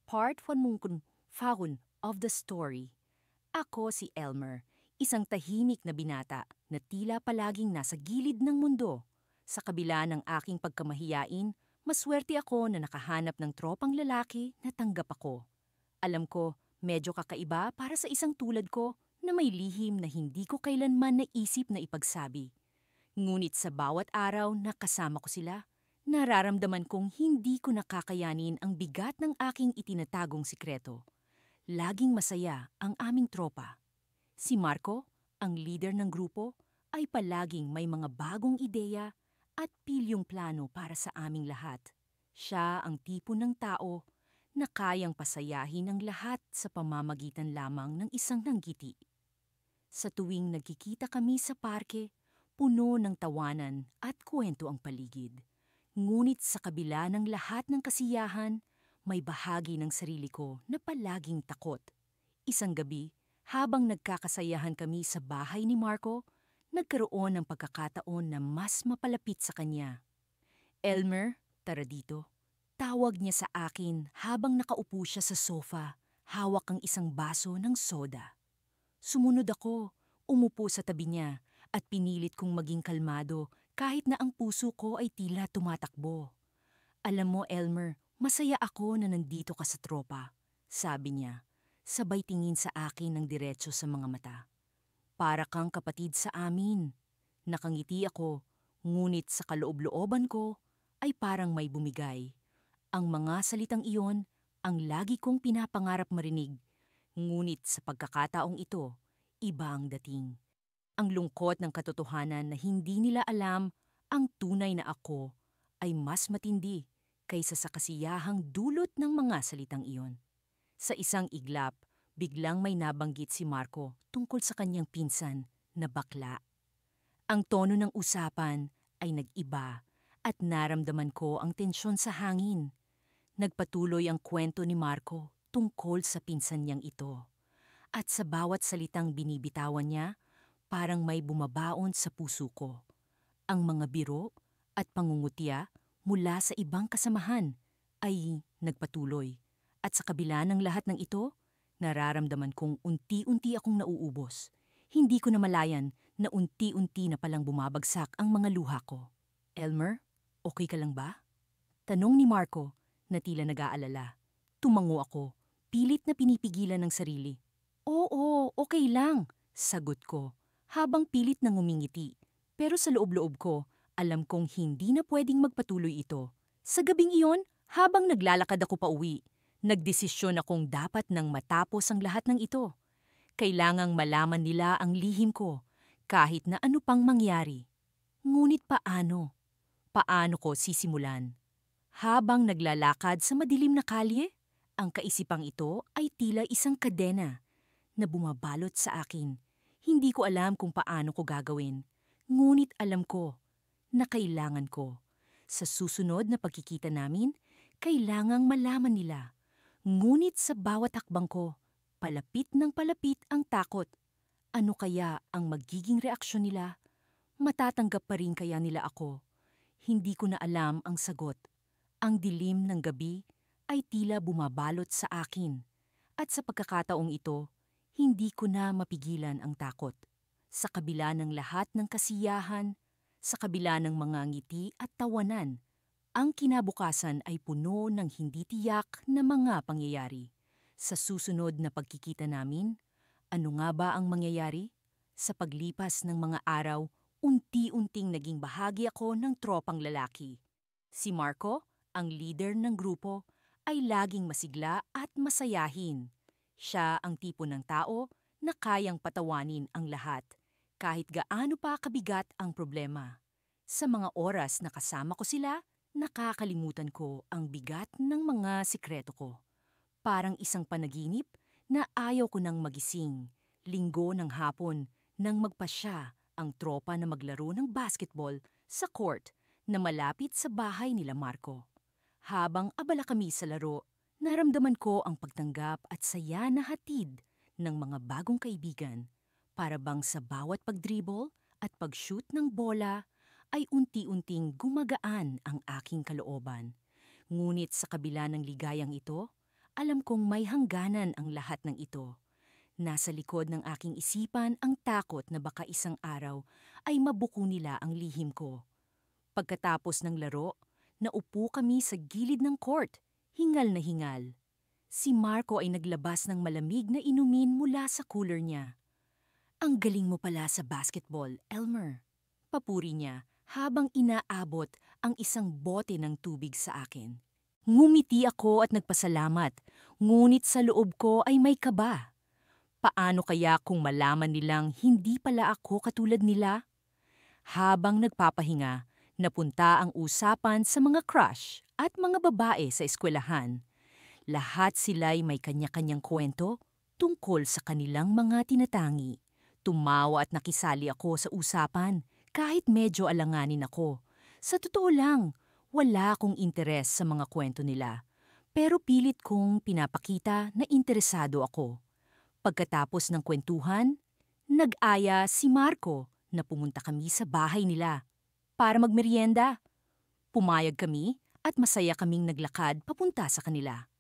Part 1 of the story. Ako si Elmer, isang tahimik na binata na tila palaging nasa gilid ng mundo. Sa kabila ng aking pagkamahiyain, maswerte ako na nakahanap ng tropang lalaki na tanggap ako. Alam ko, medyo kakaiba para sa isang tulad ko na may lihim na hindi ko kailanman naisip na ipagsabi. Ngunit sa bawat araw na kasama ko sila, nararamdaman kong hindi ko nakakayanin ang bigat ng aking itinatagong sikreto. Laging masaya ang aming tropa. Si Marco, ang leader ng grupo, ay palaging may mga bagong ideya at pilyong plano para sa aming lahat. Siya ang tipo ng tao na kayang pasayahin ang lahat sa pamamagitan lamang ng isang nanggiti. Sa tuwing nagkikita kami sa parke, puno ng tawanan at kwento ang paligid. Ngunit sa kabila ng lahat ng kasiyahan, may bahagi ng sarili ko na palaging takot. Isang gabi, habang nagkakasayahan kami sa bahay ni Marco, nagkaroon ng pagkakataon na mas mapalapit sa kanya. Elmer, tara dito. Tawag niya sa akin habang nakaupo siya sa sofa, hawak ang isang baso ng soda. Sumunod ako, umupo sa tabi niya at pinilit kong maging kalmado kahit na ang puso ko ay tila tumatakbo. Alam mo, Elmer, masaya ako na nandito ka sa tropa, sabi niya, sabay tingin sa akin ng diretso sa mga mata. Para kang kapatid sa amin. Nakangiti ako, ngunit sa kaloob-looban ko ay parang may bumigay. Ang mga salitang iyon ang lagi kong pinapangarap marinig, ngunit sa pagkakataong ito, iba ang dating. Ang lungkot ng katotohanan na hindi nila alam ang tunay na ako ay mas matindi kaysa sa kasiyahang dulot ng mga salitang iyon. Sa isang iglap, biglang may nabanggit si Marco tungkol sa kanyang pinsan na bakla. Ang tono ng usapan ay nag-iba at naramdaman ko ang tensyon sa hangin. Nagpatuloy ang kwento ni Marco tungkol sa pinsan niyang ito. At sa bawat salitang binibitawan niya, parang may bumabaon sa puso ko. Ang mga biro at pangungutya mula sa ibang kasamahan ay nagpatuloy. At sa kabila ng lahat ng ito, nararamdaman kong unti-unti akong nauubos. Hindi ko namalayan na unti-unti na palang bumabagsak ang mga luha ko. Elmer, okay ka lang ba? Tanong ni Marco na tila nag-aalala. Tumango ako, pilit na pinipigilan ng sarili. Oo, okay lang, sagot ko, habang pilit na ngumingiti. Pero sa loob-loob ko, alam kong hindi na pwedeng magpatuloy ito. Sa gabing iyon, habang naglalakad ako pauwi, nagdesisyon akong dapat nang matapos ang lahat ng ito. Kailangang malaman nila ang lihim ko, kahit na ano pang mangyari. Ngunit paano? Paano ko sisimulan? Habang naglalakad sa madilim na kalye, ang kaisipang ito ay tila isang kadena na bumabalot sa akin. Hindi ko alam kung paano ko gagawin, ngunit alam ko na kailangan ko. Sa susunod na pagkikita namin, kailangang malaman nila. Ngunit sa bawat hakbang ko, palapit ng palapit ang takot. Ano kaya ang magiging reaksyon nila? Matatanggap pa rin kaya nila ako? Hindi ko na alam ang sagot. Ang dilim ng gabi ay tila bumabalot sa akin. At sa pagkakataong ito, hindi ko na mapigilan ang takot. Sa kabila ng lahat ng kasiyahan, sa kabila ng mga ngiti at tawanan, ang kinabukasan ay puno ng hindi tiyak na mga pangyayari. Sa susunod na pagkikita namin, ano nga ba ang mangyayari? Sa paglipas ng mga araw, unti-unting naging bahagi ako ng tropang lalaki. Si Marco, ang leader ng grupo, ay laging masigla at masayahin. Siya ang tipo ng tao na kayang patawanin ang lahat, kahit gaano pa kabigat ang problema. Sa mga oras na kasama ko sila, nakakalimutan ko ang bigat ng mga sikreto ko. Parang isang panaginip na ayaw ko nang magising. Linggo ng hapon nang magpasya ang tropa na maglaro ng basketball sa court na malapit sa bahay nila Marco. Habang abala kami sa laro, naramdaman ko ang pagtanggap at saya na hatid ng mga bagong kaibigan. Para bang sa bawat pagdribble at pag-shoot ng bola ay unti-unting gumagaan ang aking kalooban. Ngunit sa kabila ng ligayang ito, alam kong may hangganan ang lahat ng ito. Nasa likod ng aking isipan ang takot na baka isang araw ay mabuko nila ang lihim ko. Pagkatapos ng laro, naupo kami sa gilid ng court, hingal na hingal. Si Marco ay naglabas ng malamig na inumin mula sa cooler niya. Ang galing mo pala sa basketball, Elmer. Papuri niya habang inaabot ang isang bote ng tubig sa akin. Ngumiti ako at nagpasalamat, ngunit sa loob ko ay may kaba. Paano kaya kung malaman nilang hindi pala ako katulad nila? Habang nagpapahinga, napunta ang usapan sa mga crush at mga babae sa eskwelahan. Lahat sila'y may kanya-kanyang kwento tungkol sa kanilang mga tinatangi. Tumawa at nakisali ako sa usapan kahit medyo alanganin ako. Sa totoo lang, wala akong interes sa mga kwento nila. Pero pilit kong pinapakita na interesado ako. Pagkatapos ng kwentuhan, nag-aya si Marco na pumunta kami sa bahay nila para magmerienda. Pumayag kami at masaya kaming naglakad papunta sa kanila.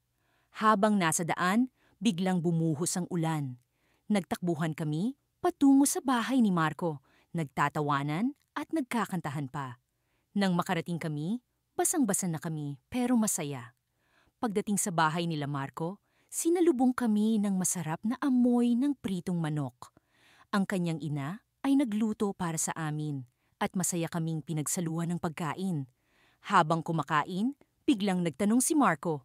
Habang nasa daan, biglang bumuhos ang ulan. Nagtakbuhan kami patungo sa bahay ni Marco, nagtatawanan at nagkakantahan pa. Nang makarating kami, basang-basa na kami pero masaya. Pagdating sa bahay nila Marco, sinalubong kami ng masarap na amoy ng pritong manok. Ang kanyang ina ay nagluto para sa amin at masaya kaming pinagsaluhan ng pagkain. Habang kumakain, biglang nagtanong si Marco,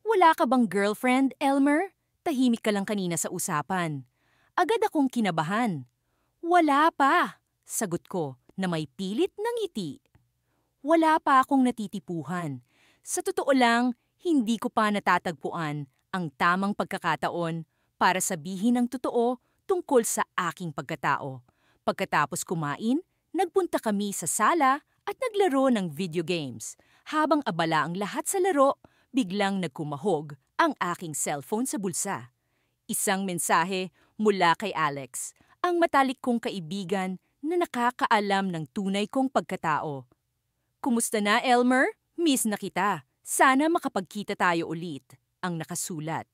"Wala ka bang girlfriend, Elmer? Tahimik ka lang kanina sa usapan." Agad akong kinabahan. "Wala pa," sagot ko na may pilit ng ngiti. Wala pa akong natitipuhan. Sa totoo lang, hindi ko pa natatagpuan ang tamang pagkakataon para sabihin ang totoo tungkol sa aking pagkatao. Pagkatapos kumain, nagpunta kami sa sala at naglaro ng video games. Habang abala ang lahat sa laro, biglang nagkumahog ang aking cellphone sa bulsa. Isang mensahe mula kay Alex, ang matalik kong kaibigan na nakakaalam ng tunay kong pagkatao. "Kumusta na, Elmer? Miss na kita. Sana makapagkita tayo ulit," ang nakasulat.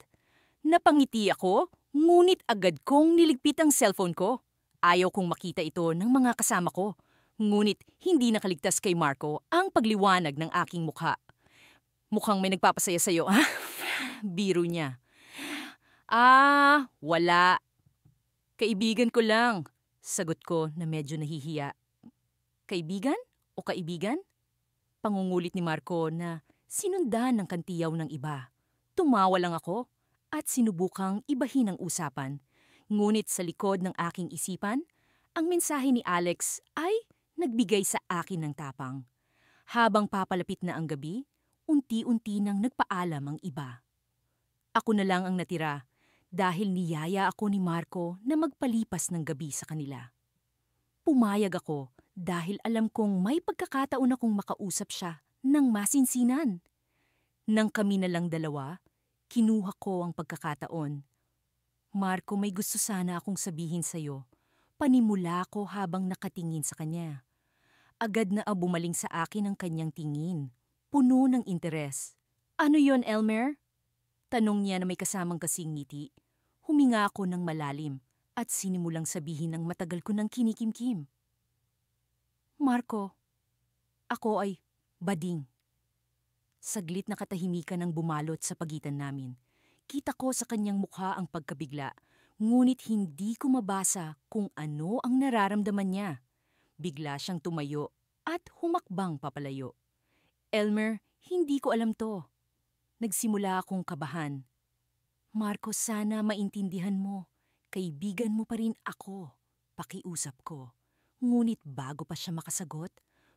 Napangiti ako, ngunit agad kong niligpit ang cellphone ko. Ayaw kong makita ito ng mga kasama ko. Ngunit hindi nakaligtas kay Marco ang pagliwanag ng aking mukha. "Mukhang may nagpapasaya sa'yo, ha?" Biro niya. Wala. Kaibigan ko lang," sagot ko na medyo nahihiya. "Kaibigan o kaibigan?" Pangungulit ni Marco na sinundan ng kantiyaw ng iba. Tumawa lang ako at sinubukang ibahin ang usapan. Ngunit sa likod ng aking isipan, ang mensahe ni Alex ay nagbigay sa akin ng tapang. Habang papalapit na ang gabi, unti-unti nang nagpaalam ang iba. Ako na lang ang natira dahil niyaya ako ni Marco na magpalipas ng gabi sa kanila. Pumayag ako dahil alam kong may pagkakataon akong makausap siya ng masinsinan. Nang kami na lang dalawa, kinuha ko ang pagkakataon. "Marco, may gusto sana akong sabihin sa'yo." Panimula ko habang nakatingin sa kanya. Agad na bumaling sa akin ang kanyang tingin, puno ng interes. "Ano yon, Elmer?" Tanong niya na may kasamang kasing ngiti. Huminga ako ng malalim at sinimulang sabihin ng matagal ko ng kinikimkim. "Marco, ako ay bading." Saglit na katahimikan ang bumalot sa pagitan namin. Kita ko sa kanyang mukha ang pagkabigla, ngunit hindi ko mabasa kung ano ang nararamdaman niya. Bigla siyang tumayo at humakbang papalayo. "Elmer, hindi ko alam to." Nagsimula akong kabahan. "Marco, sana maintindihan mo. Kaibigan mo pa rin ako." Pakiusap ko. Ngunit bago pa siya makasagot,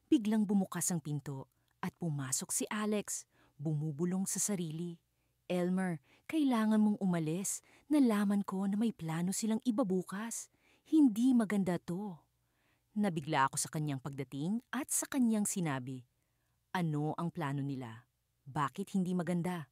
biglang bumukas ang pinto at pumasok si Alex, bumubulong sa sarili. "Elmer, kailangan mong umalis. Nalaman ko na may plano silang iba bukas. Hindi maganda to." Nabigla ako sa kanyang pagdating at sa kanyang sinabi, "Ano ang plano nila? Bakit hindi maganda?"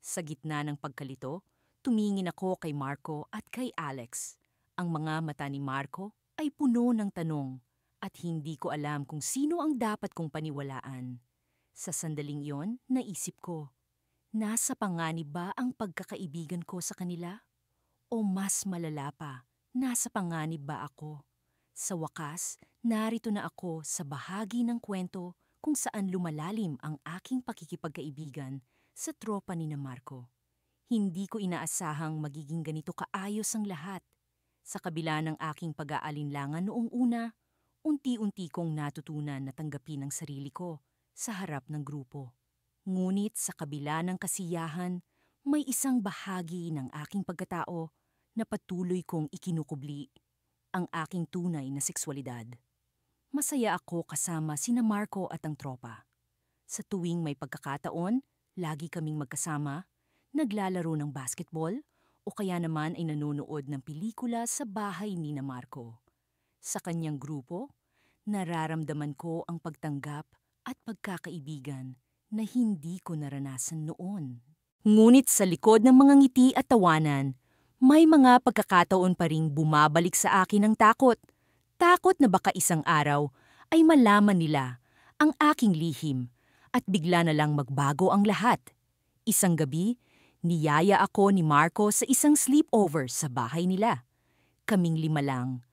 Sa gitna ng pagkalito, tumingin ako kay Marco at kay Alex. Ang mga mata ni Marco ay puno ng tanong at hindi ko alam kung sino ang dapat kong paniwalaan. Sa sandaling iyon, naisip ko, Nasa panganib ba ang pagkakaibigan ko sa kanila? O mas malala pa, nasa panganib ba ako? Sa wakas, narito na ako sa bahagi ng kwento kung saan lumalalim ang aking pakikipagkaibigan sa tropa ni na Marco. Hindi ko inaasahang magiging ganito kaayos ang lahat. Sa kabila ng aking pag-aalinlangan noong una, unti-unti kong natutunan na tanggapin ang sarili ko sa harap ng grupo. Ngunit sa kabila ng kasiyahan, may isang bahagi ng aking pagkatao na patuloy kong ikinukubli, ang aking tunay na sexualidad. Masaya ako kasama sina Marco at ang tropa. Sa tuwing may pagkakataon, lagi kaming magkasama, naglalaro ng basketball o kaya naman ay nanonood ng pelikula sa bahay ni na Marco. Sa kanyang grupo, nararamdaman ko ang pagtanggap at pagkakaibigan na hindi ko naranasan noon. Ngunit sa likod ng mga ngiti at tawanan, may mga pagkakataon pa ring bumabalik sa akin ang takot. Takot na baka isang araw ay malaman nila ang aking lihim at bigla na lang magbago ang lahat. Isang gabi, niyaya ako ni Marco sa isang sleepover sa bahay nila. Kaming 5 lang.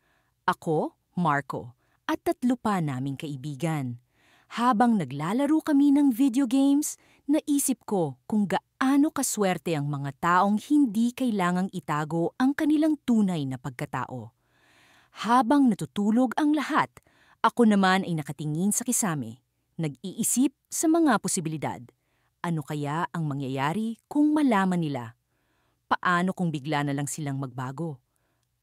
Ako, Marco, at 3 pa naming kaibigan. Habang naglalaro kami ng video games, naisip ko kung gaano kaswerte ang mga taong hindi kailangang itago ang kanilang tunay na pagkatao. Habang natutulog ang lahat, ako naman ay nakatingin sa kisame, nag-iisip sa mga posibilidad. Ano kaya ang mangyayari kung malaman nila? Paano kung bigla na lang silang magbago?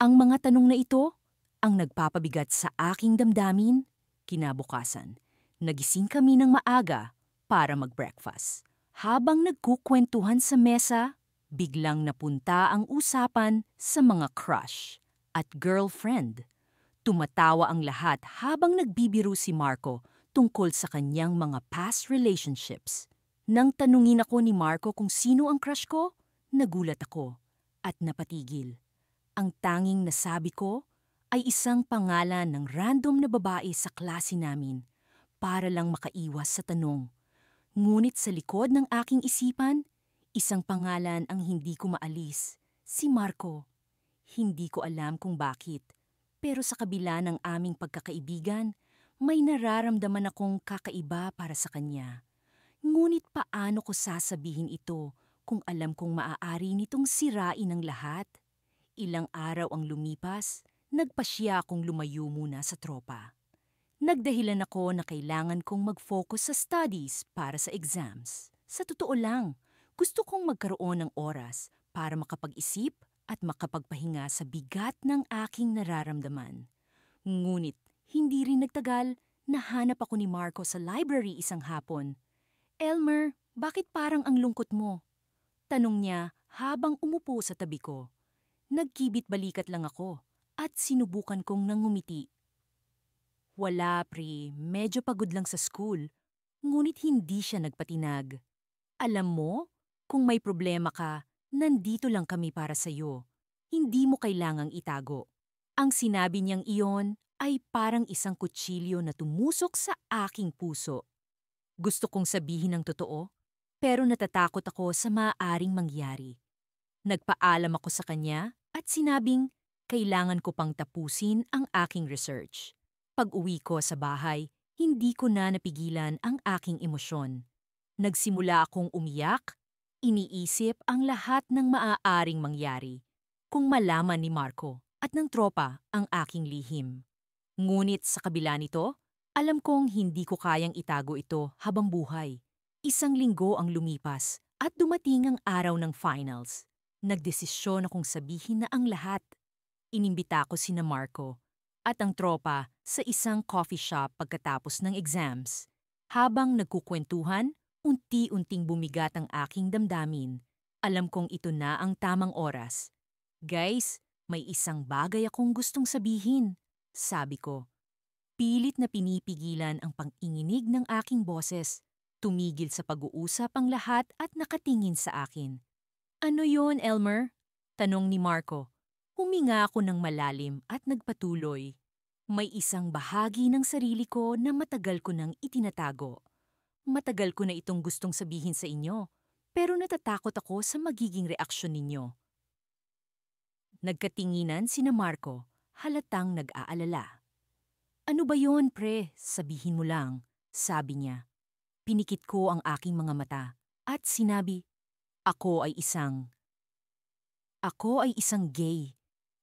Ang mga tanong na ito ang nagpapabigat sa aking damdamin. Kinabukasan, nagising kami ng maaga para mag-breakfast. Habang nagkukwentuhan sa mesa, biglang napunta ang usapan sa mga crush at girlfriend. Tumatawa ang lahat habang nagbibiro si Marco tungkol sa kanyang mga past relationships. Nang tanungin ako ni Marco kung sino ang crush ko, nagulat ako at napatigil. Ang tanging nasabi ko ay isang pangalan ng random na babae sa klase namin para lang makaiwas sa tanong. Ngunit sa likod ng aking isipan, isang pangalan ang hindi ko maalis, si Marco. Hindi ko alam kung bakit, pero sa kabila ng aming pagkakaibigan, may nararamdaman akong kakaiba para sa kanya. Ngunit paano ko sasabihin ito kung alam kong maaari nitong sirain ang lahat? Ilang araw ang lumipas, nagpasya akong lumayo muna sa tropa. Nagdahilan ako na kailangan kong mag-focus sa studies para sa exams. Sa totoo lang, gusto kong magkaroon ng oras para makapag-isip at makapagpahinga sa bigat ng aking nararamdaman. Ngunit hindi rin nagtagal, nahanap ako ni Marco sa library isang hapon. "Elmer, bakit parang ang lungkot mo?" Tanong niya habang umupo sa tabi ko. Nagkibit-balikat lang ako at sinubukan kong nangumiti. "Wala, pre. Medyo pagod lang sa school." Ngunit hindi siya nagpatinag. "Alam mo, kung may problema ka, nandito lang kami para sa'yo. Hindi mo kailangang itago." Ang sinabi niyang iyon ay parang isang kutsilyo na tumusok sa aking puso. Gusto kong sabihin ang totoo, pero natatakot ako sa maaaring mangyari. Nagpaalam ako sa kanya at sinabing kailangan ko pang tapusin ang aking research. Pag-uwi ko sa bahay, hindi ko na napigilan ang aking emosyon. Nagsimula akong umiyak, iniisip ang lahat ng maaaring mangyari kung malaman ni Marco at ng tropa ang aking lihim. Ngunit sa kabila nito, alam kong hindi ko kayang itago ito habang buhay. Isang linggo ang lumipas at dumating ang araw ng finals. Nagdesisyon akong sabihin na ang lahat. Inimbita ko sina Marco at ang tropa sa isang coffee shop pagkatapos ng exams. Habang nagkukwentuhan, unti-unting bumigat ang aking damdamin. Alam kong ito na ang tamang oras. "Guys, may isang bagay akong gustong sabihin," sabi ko. Pilit na pinipigilan ang pang-inginig ng aking boses. Tumigil sa pag-uusap ang lahat at nakatingin sa akin. "Ano yon, Elmer?" tanong ni Marco. Huminga ako ng malalim at nagpatuloy. "May isang bahagi ng sarili ko na matagal ko nang itinatago. Matagal ko na itong gustong sabihin sa inyo, pero natatakot ako sa magiging reaksyon ninyo. Nagkatinginan sina Marco, halatang nag-aalala. Ano ba yon, pre? Sabihin mo lang, sabi niya. Pinikit ko ang aking mga mata at sinabi, Ako ay isang gay.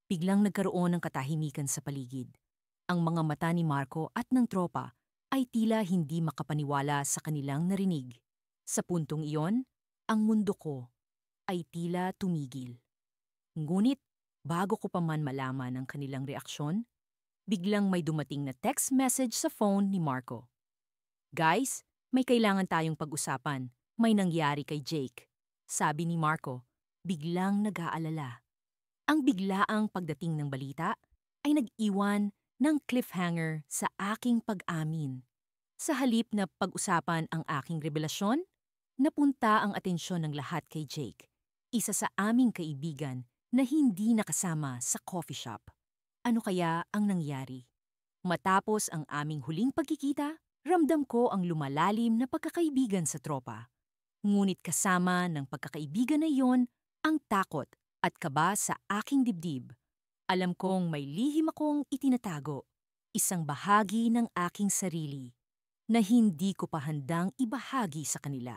Biglang nagkaroon ng katahimikan sa paligid. Ang mga mata ni Marco at ng tropa ay tila hindi makapaniwala sa kanilang narinig. Sa puntong iyon, ang mundo ko ay tila tumigil. Ngunit, bago ko pa man malaman ang kanilang reaksyon, biglang may dumating na text message sa phone ni Marco. Guys, may kailangan tayong pag-usapan. May nangyari kay Jake. Sabi ni Marco, biglang nag-aalala. Ang biglaang pagdating ng balita ay nag-iwan ng cliffhanger sa aking pag-amin. Sa halip na pag-usapan ang aking revelasyon, napunta ang atensyon ng lahat kay Jake, isa sa aming kaibigan na hindi nakasama sa coffee shop. Ano kaya ang nangyari? Matapos ang aming huling pagkikita, ramdam ko ang lumalalim na pagkakaibigan sa tropa. Ngunit kasama ng pagkakaibigan na iyon ang takot at kaba sa aking dibdib. Alam kong may lihim akong itinatago, isang bahagi ng aking sarili na hindi ko pa handang ibahagi sa kanila.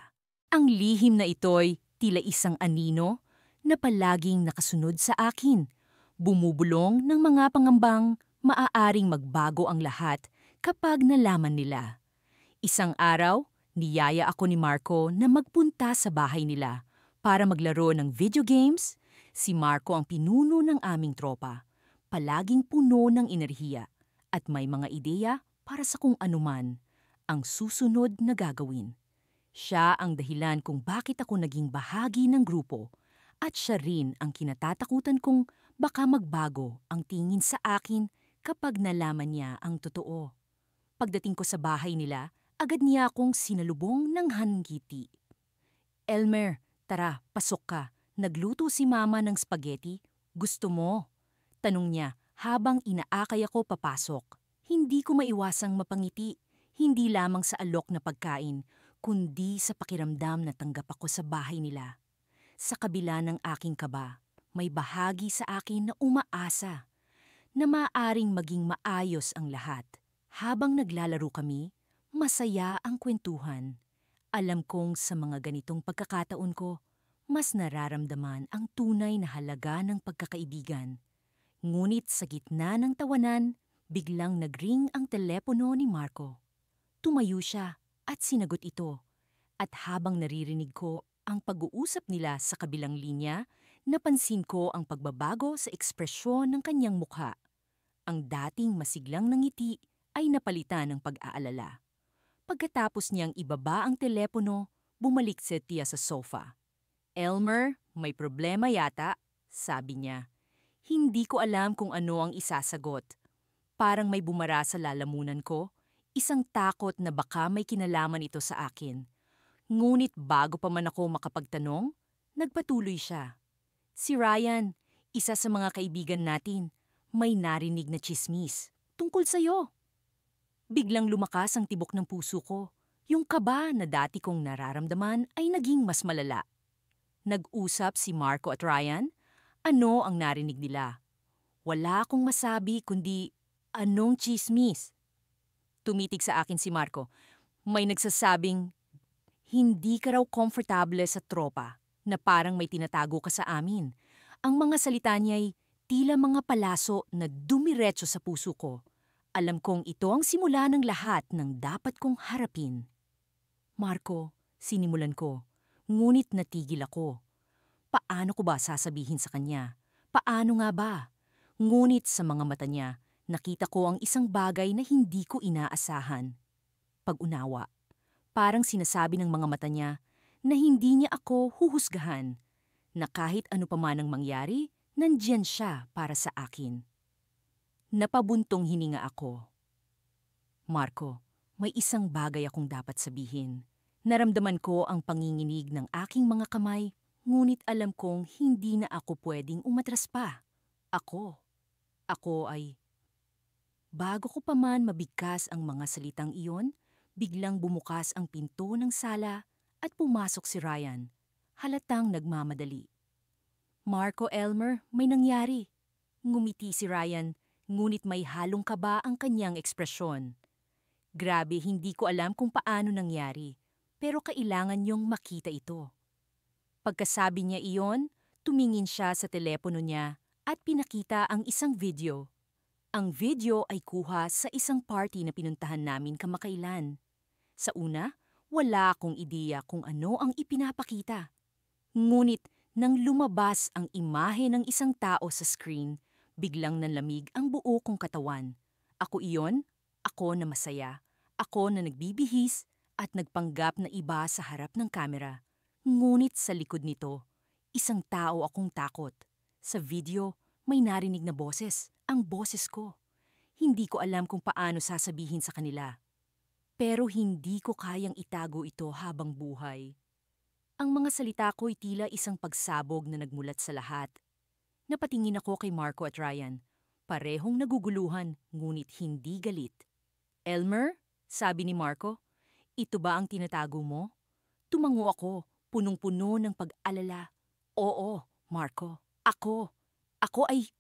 Ang lihim na ito'y tila isang anino na palaging nakasunod sa akin, bumubulong ng mga pangambang maaaring magbago ang lahat kapag nalaman nila. Isang araw, niyaya ako ni Marco na magpunta sa bahay nila para maglaro ng video games. Si Marco ang pinuno ng aming tropa, palaging puno ng enerhiya at may mga ideya para sa kung anuman ang susunod na gagawin. Siya ang dahilan kung bakit ako naging bahagi ng grupo at siya rin ang kinatatakutan kong baka magbago ang tingin sa akin kapag nalaman niya ang totoo. Pagdating ko sa bahay nila, agad niya akong sinalubong ng hanggiti. Elmer, tara, pasok ka. Nagluto si Mama ng spaghetti. Gusto mo? Tanong niya habang inaakay ako papasok. Hindi ko maiwasang mapangiti, hindi lamang sa alok na pagkain, kundi sa pakiramdam na tanggap ako sa bahay nila. Sa kabila ng aking kaba, may bahagi sa akin na umaasa na maaaring maging maayos ang lahat. Habang naglalaro kami, masaya ang kwentuhan. Alam kong sa mga ganitong pagkakataon ko, mas nararamdaman ang tunay na halaga ng pagkakaibigan. Ngunit sa gitna ng tawanan, biglang nagring ang telepono ni Marco. Tumayo siya at sinagot ito. At habang naririnig ko ang pag-uusap nila sa kabilang linya, napansin ko ang pagbabago sa ekspresyon ng kanyang mukha. Ang dating masiglang na ngiti ay napalitan ng pag-aalala. Pagkatapos niyang ibaba ang telepono, bumalik si Tia sa sofa. Elmer, may problema yata, sabi niya. Hindi ko alam kung ano ang isasagot. Parang may bumara sa lalamunan ko, isang takot na baka may kinalaman ito sa akin. Ngunit bago pa man ako makapagtanong, nagpatuloy siya. Si Ryan, isa sa mga kaibigan natin, may narinig na tsismis tungkol sa'yo. Biglang lumakas ang tibok ng puso ko. Yung kaba na dati kong nararamdaman ay naging mas malala. Nag-usap si Marco at Ryan. Ano ang narinig nila? Wala akong masabi kundi anong tsismis. Tumitig sa akin si Marco. May nagsasabing hindi ka raw komportable sa tropa na parang may tinatago ka sa amin. Ang mga salita niya'y tila mga palaso na dumiretso sa puso ko. Alam kong ito ang simula ng lahat ng dapat kong harapin. Marco, sinimulan ko. Ngunit natigil ako. Paano ko ba sasabihin sa kanya? Paano nga ba? Ngunit sa mga mata niya, nakita ko ang isang bagay na hindi ko inaasahan. Pag-unawa. Parang sinasabi ng mga mata niya na hindi niya ako huhusgahan, na kahit ano pa man ang mangyari, nandyan siya para sa akin. Napabuntong hininga ako. Marco, may isang bagay akong dapat sabihin. Naramdaman ko ang panginginig ng aking mga kamay, ngunit alam kong hindi na ako pwedeng umatras pa. Ako ay... Bago ko pa man mabigkas ang mga salitang iyon, biglang bumukas ang pinto ng sala at pumasok si Ryan. halatang nagmamadali. Marco, Elmer, may nangyari. Ngumiti si Ryan, ngunit may halong kaba ang kanyang ekspresyon. Grabe, hindi ko alam kung paano nangyari, pero kailangan niyong makita ito. Pagkasabi niya iyon, tumingin siya sa telepono niya at pinakita ang isang video. Ang video ay kuha sa isang party na pinuntahan namin kamakailan. Sa una, wala akong ideya kung ano ang ipinapakita. Ngunit nang lumabas ang imahe ng isang tao sa screen, biglang nanlamig ang buo kong katawan. Ako iyon, ako na masaya, ako na nagbibihis at nagpanggap na iba sa harap ng kamera. Ngunit sa likod nito, isang tao akong takot. Sa video, may narinig na boses, ang boses ko. Hindi ko alam kung paano sasabihin sa kanila. Pero hindi ko kayang itago ito habang buhay. Ang mga salita ko'y tila isang pagsabog na nagmulat sa lahat. Napatingin ako kay Marco at Ryan. Parehong naguguluhan, ngunit hindi galit. "Elmer," sabi ni Marco, "ito ba ang tinatago mo?" Tumango ako, punong-puno ng pag-alala. "Oo, Marco, ako. Ako ay..."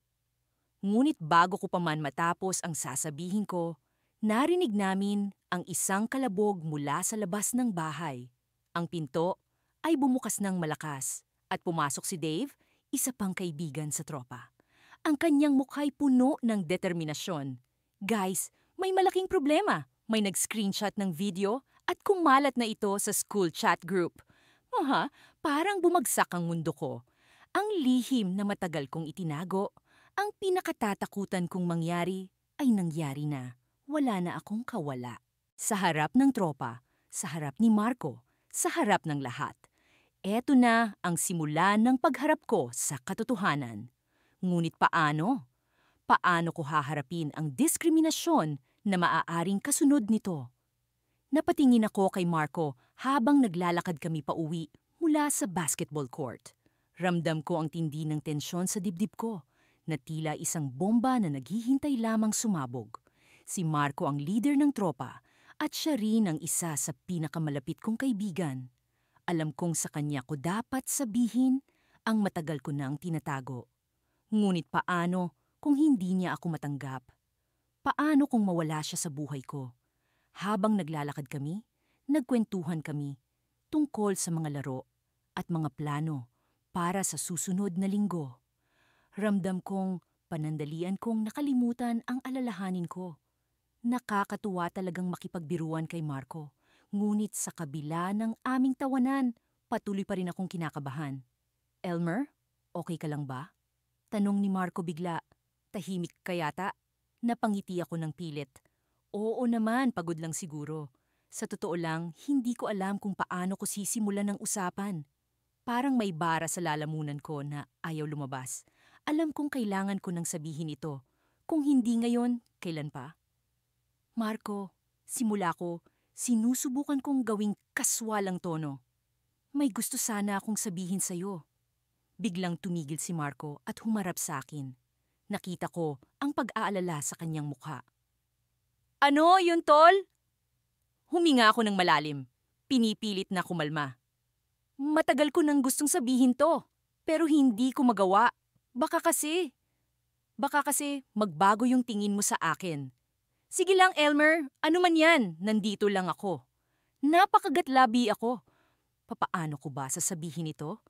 Ngunit bago ko pa man matapos ang sasabihin ko, narinig namin ang isang kalabog mula sa labas ng bahay. Ang pinto ay bumukas ng malakas at pumasok si Dave, isa pang kaibigan sa tropa. Ang kanyang mukha'y puno ng determinasyon. "Guys, may malaking problema." May nag-screenshot ng video at kumalat na ito sa school chat group. Parang bumagsak ang mundo ko. Ang lihim na matagal kong itinago, ang pinakatatakutan kong mangyari ay nangyari na. Wala na akong kawala. Sa harap ng tropa, sa harap ni Marco, sa harap ng lahat. Eto na ang simula ng pagharap ko sa katotohanan. Ngunit paano? Paano ko haharapin ang diskriminasyon na maaaring kasunod nito? Napatingin ako kay Marco habang naglalakad kami pauwi mula sa basketball court. Ramdam ko ang tindi ng tensyon sa dibdib ko, na tila isang bomba na naghihintay lamang sumabog. Si Marco ang leader ng tropa at siya rin ang isa sa pinakamalapit kong kaibigan. Alam kong sa kanya ko dapat sabihin ang matagal ko nang tinatago. Ngunit paano kung hindi niya ako matanggap? Paano kung mawala siya sa buhay ko? Habang naglalakad kami, nagkwentuhan kami tungkol sa mga laro at mga plano para sa susunod na linggo. Ramdam kong panandalian kong nakalimutan ang alalahanin ko. Nakakatuwa talagang makipagbiruan kay Marco. Ngunit sa kabila ng aming tawanan, patuloy pa rin akong kinakabahan. "Elmer, okay ka lang ba?" Tanong ni Marco bigla. "Tahimik ka yata?" Napangiti ako ng pilit. "Oo naman, pagod lang siguro. Sa totoo lang, hindi ko alam kung paano ko sisimulan ng usapan. Parang may bara sa lalamunan ko na ayaw lumabas. Alam kong kailangan ko nang sabihin ito. Kung hindi ngayon, kailan pa?" "Marco, simula ko, sinusubukan kong gawing kaswal ang tono. May gusto sana akong sabihin sa'yo." Biglang tumigil si Marco at humarap sa akin. Nakita ko ang pag-aalala sa kanyang mukha. "Ano yun, tol?" Huminga ako ng malalim. Pinipilit na kumalma. "Matagal ko nang gustong sabihin to, pero hindi ko magawa. Baka kasi magbago yung tingin mo sa akin." "Sige lang, Elmer. Ano man yan, nandito lang ako." Napakagatlabi ako. Papaano ko ba sasabihin ito?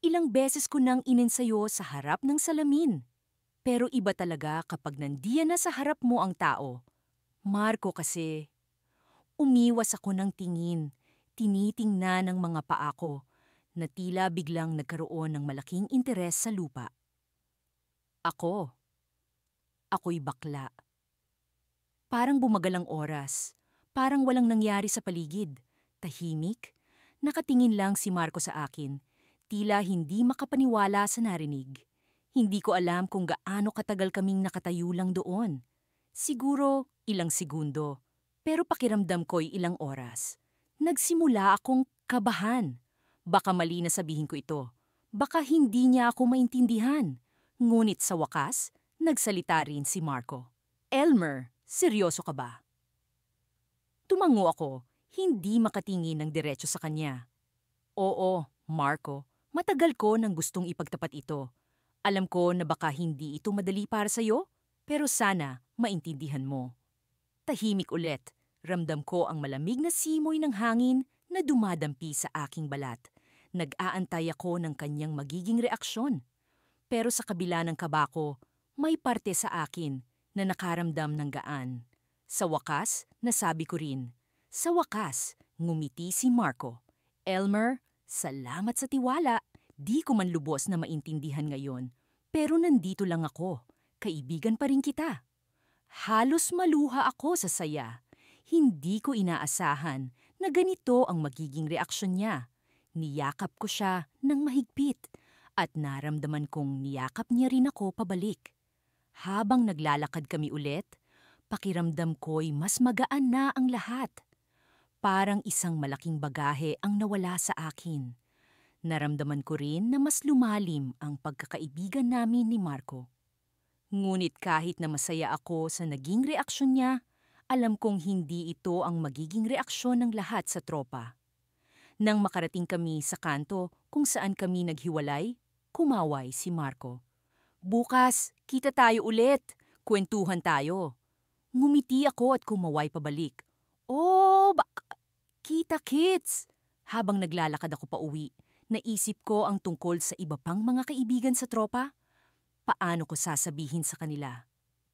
Ilang beses ko nang inensayo sa harap ng salamin. Pero iba talaga kapag nandiyan na sa harap mo ang tao. Marco kasi. Umiwas ako ng tingin. Tinitingnan ng mga paa ko na tila biglang nagkaroon ng malaking interes sa lupa. Ako'y bakla. Parang bumagal ang oras. Parang walang nangyari sa paligid. Tahimik. Nakatingin lang si Marco sa akin. Tila hindi makapaniwala sa narinig. Hindi ko alam kung gaano katagal kaming nakatayo lang doon. Siguro ilang segundo. Pero pakiramdam ko'y ilang oras. Nagsimula akong kabahan. Baka mali na sabihin ko ito. Baka hindi niya ako maintindihan. Ngunit sa wakas, nagsalita rin si Marco. "Elmer, seryoso ka ba?" Tumango ako, hindi makatingin ng diretso sa kanya. "Oo, Marco, Matagal ko nang gustong ipagtapat ito. Alam ko na baka hindi ito madali para sa'yo, pero sana maintindihan mo. Tahimik ulit. Ramdam ko ang malamig na simoy ng hangin na dumadampi sa aking balat. Nag-aantay ako ng kanyang magiging reaksyon. Pero sa kabila ng kaba ko, may parte sa akin na nakaramdam ng gaan. Sa wakas, nasabi ko rin. Sa wakas, ngumiti si Marco. Elmer, salamat sa tiwala. Di ko man lubos na maintindihan ngayon. Pero nandito lang ako. Kaibigan pa rin kita. Halos maluha ako sa saya. Hindi ko inaasahan na ganito ang magiging reaksyon niya. Niyakap ko siya ng mahigpit at naramdaman kong niyakap niya rin ako pabalik. Habang naglalakad kami ulit, pakiramdam ko'y mas magaan na ang lahat. Parang isang malaking bagahe ang nawala sa akin. Naramdaman ko rin na mas lumalim ang pagkakaibigan namin ni Marco. Ngunit kahit na masaya ako sa naging reaksyon niya, alam kong hindi ito ang magiging reaksyon ng lahat sa tropa. Nang makarating kami sa kanto kung saan kami naghiwalay, kumaway si Marco. Bukas, kita tayo ulit. Kwentuhan tayo. Ngumiti ako at kumaway pabalik. Oh, kita kits! Habang naglalakad ako pauwi, naisip ko ang tungkol sa iba pang mga kaibigan sa tropa. Paano ko sasabihin sa kanila?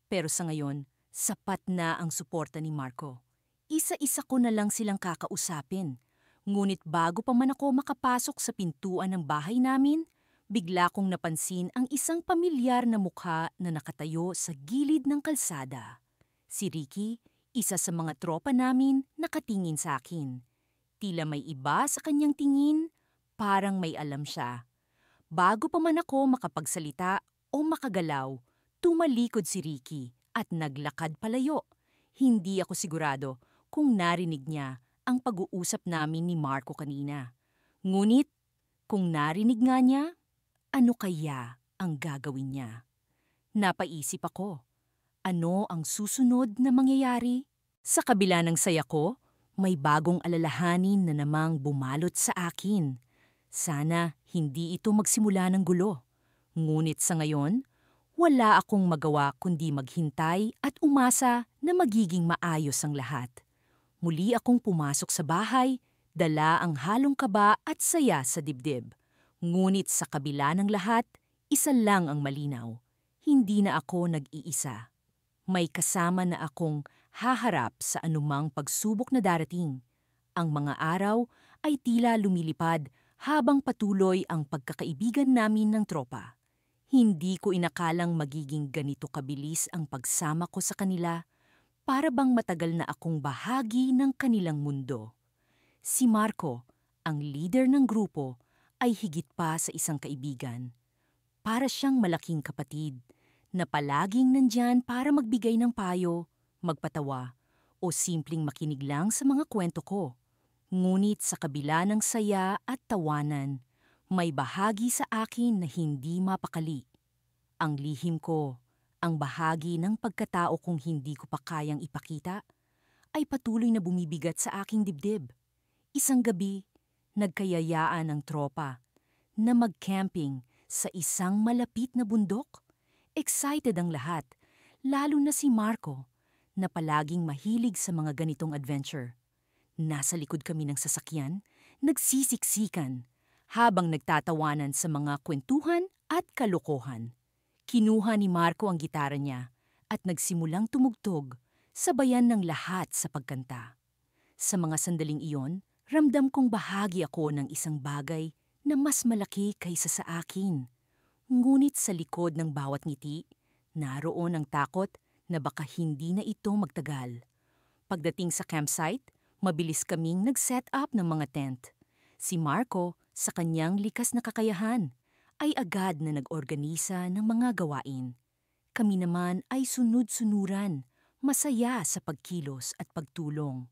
Pero sa ngayon, sapat na ang suporta ni Marco. Isa-isa ko na lang silang kakausapin. Ngunit bago pa man ako makapasok sa pintuan ng bahay namin, bigla kong napansin ang isang pamilyar na mukha na nakatayo sa gilid ng kalsada. Si Ricky, isa sa mga tropa namin, nakatingin sa akin. Tila may iba sa kanyang tingin, parang may alam siya. Bago pa man ako makapagsalita o makagalaw, tumalikod si Ricky at naglakad palayo. Hindi ako sigurado kung narinig niya ang pag-uusap namin ni Marco kanina. Ngunit, kung narinig nga niya, ano kaya ang gagawin niya? Napaisip ako, ano ang susunod na mangyayari? Sa kabila ng saya ko, may bagong alalahanin na namang bumalot sa akin. Sana hindi ito magsimula ng gulo. Ngunit sa ngayon, wala akong magawa kundi maghintay at umasa na magiging maayos ang lahat. Muli akong pumasok sa bahay, dala ang halong kaba at saya sa dibdib. Ngunit sa kabila ng lahat, isa lang ang malinaw. Hindi na ako nag-iisa. May kasama na akong haharap sa anumang pagsubok na darating. Ang mga araw ay tila lumilipad habang patuloy ang pagkakaibigan namin ng tropa. Hindi ko inakalang magiging ganito kabilis ang pagsama ko sa kanila, para bang matagal na akong bahagi ng kanilang mundo. Si Marco, ang leader ng grupo, ay higit pa sa isang kaibigan. Para siyang malaking kapatid na palaging nandyan para magbigay ng payo, magpatawa, o simpleng makinig lang sa mga kwento ko. Ngunit sa kabila ng saya at tawanan, may bahagi sa akin na hindi mapakali. Ang lihim ko, ang bahagi ng pagkatao kong hindi ko pa kayang ipakita, ay patuloy na bumibigat sa aking dibdib. Isang gabi, nagkayayaan ang tropa na mag-camping sa isang malapit na bundok. Excited ang lahat, lalo na si Marco, na palaging mahilig sa mga ganitong adventure. Nasa likod kami ng sasakyan, nagsisiksikan, habang nagtatawanan sa mga kwentuhan at kalokohan. Kinuha ni Marco ang gitara niya at nagsimulang tumugtog, sabayan ng lahat sa pagkanta. Sa mga sandaling iyon, ramdam kong bahagi ako ng isang bagay na mas malaki kaysa sa akin. Ngunit sa likod ng bawat ngiti, naroon ang takot na baka hindi na ito magtagal. Pagdating sa campsite, mabilis kaming nag-set up ng mga tent. Si Marco, sa kanyang likas na kakayahan, ay agad na nag-organisa ng mga gawain. Kami naman ay sunod-sunuran, masaya sa pagkilos at pagtulong.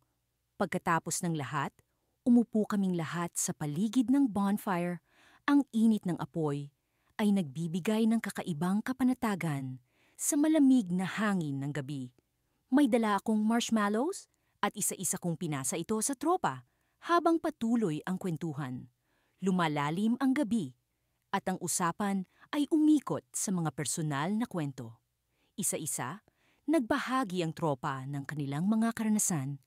Pagkatapos ng lahat, umupo kaming lahat sa paligid ng bonfire. Ang init ng apoy ay nagbibigay ng kakaibang kapanatagan sa malamig na hangin ng gabi. May dala akong marshmallows at isa-isa kong pinasa ito sa tropa habang patuloy ang kwentuhan. Lumalalim ang gabi at ang usapan ay umikot sa mga personal na kwento. Isa-isa, nagbahagi ang tropa ng kanilang mga karanasan,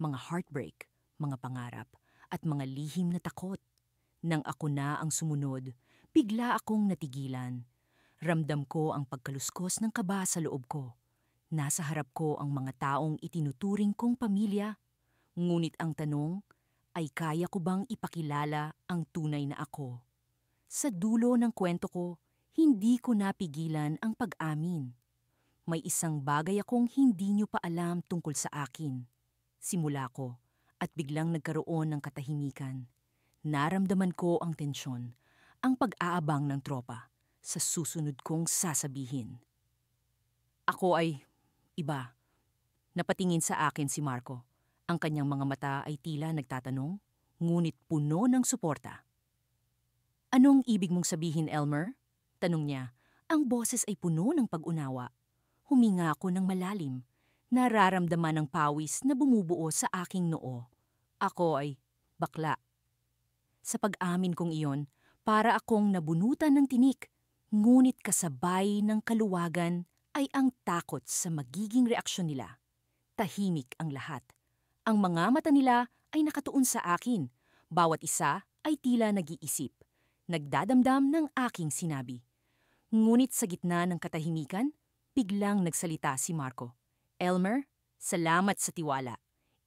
mga heartbreak, mga pangarap, at mga lihim na takot. Nang ako na ang sumunod, bigla akong natigilan. Ramdam ko ang pagkaluskos ng kaba sa loob ko. Nasa harap ko ang mga taong itinuturing kong pamilya. Ngunit ang tanong ay kaya ko bang ipakilala ang tunay na ako? Sa dulo ng kwento ko, hindi ko napigilan ang pag-amin. May isang bagay akong hindi nyo pa alam tungkol sa akin. Simula ko at biglang nagkaroon ng katahimikan. Naramdaman ko ang tensyon, ang pag-aabang ng tropa sa susunod kong sasabihin. Ako ay iba. Napatingin sa akin si Marco. Ang kanyang mga mata ay tila nagtatanong, ngunit puno ng suporta. Anong ibig mong sabihin, Elmer? Tanong niya. Ang boses ay puno ng pag-unawa. Huminga ako ng malalim. Nararamdaman ang pawis na bumubuo sa aking noo. Ako ay bakla. Sa pag-amin kong iyon, para akong nabunutan ng tinik. Ngunit kasabay ng kaluwagan ay ang takot sa magiging reaksyon nila. Tahimik ang lahat. Ang mga mata nila ay nakatuon sa akin. Bawat isa ay tila nag-iisip. Nagdadamdam ng aking sinabi. Ngunit sa gitna ng katahimikan, biglang nagsalita si Marco. Elmer, salamat sa tiwala.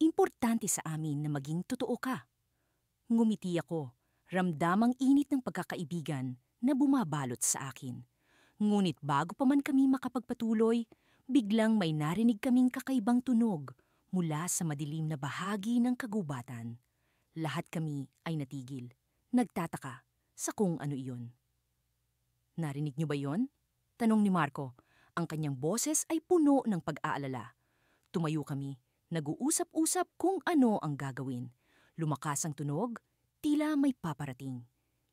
Importante sa amin na maging totoo ka. Ngumiti ako, ramdamang init ng pagkakaibigan na bumabalot sa akin. Ngunit bago pa man kami makapagpatuloy, biglang may narinig kaming kakaibang tunog mula sa madilim na bahagi ng kagubatan. Lahat kami ay natigil, nagtataka sa kung ano iyon. Narinig niyo ba yon? Tanong ni Marco. Ang kanyang boses ay puno ng pag-aalala. Tumayo kami, nag-uusap-usap kung ano ang gagawin. Lumakas ang tunog, tila may paparating.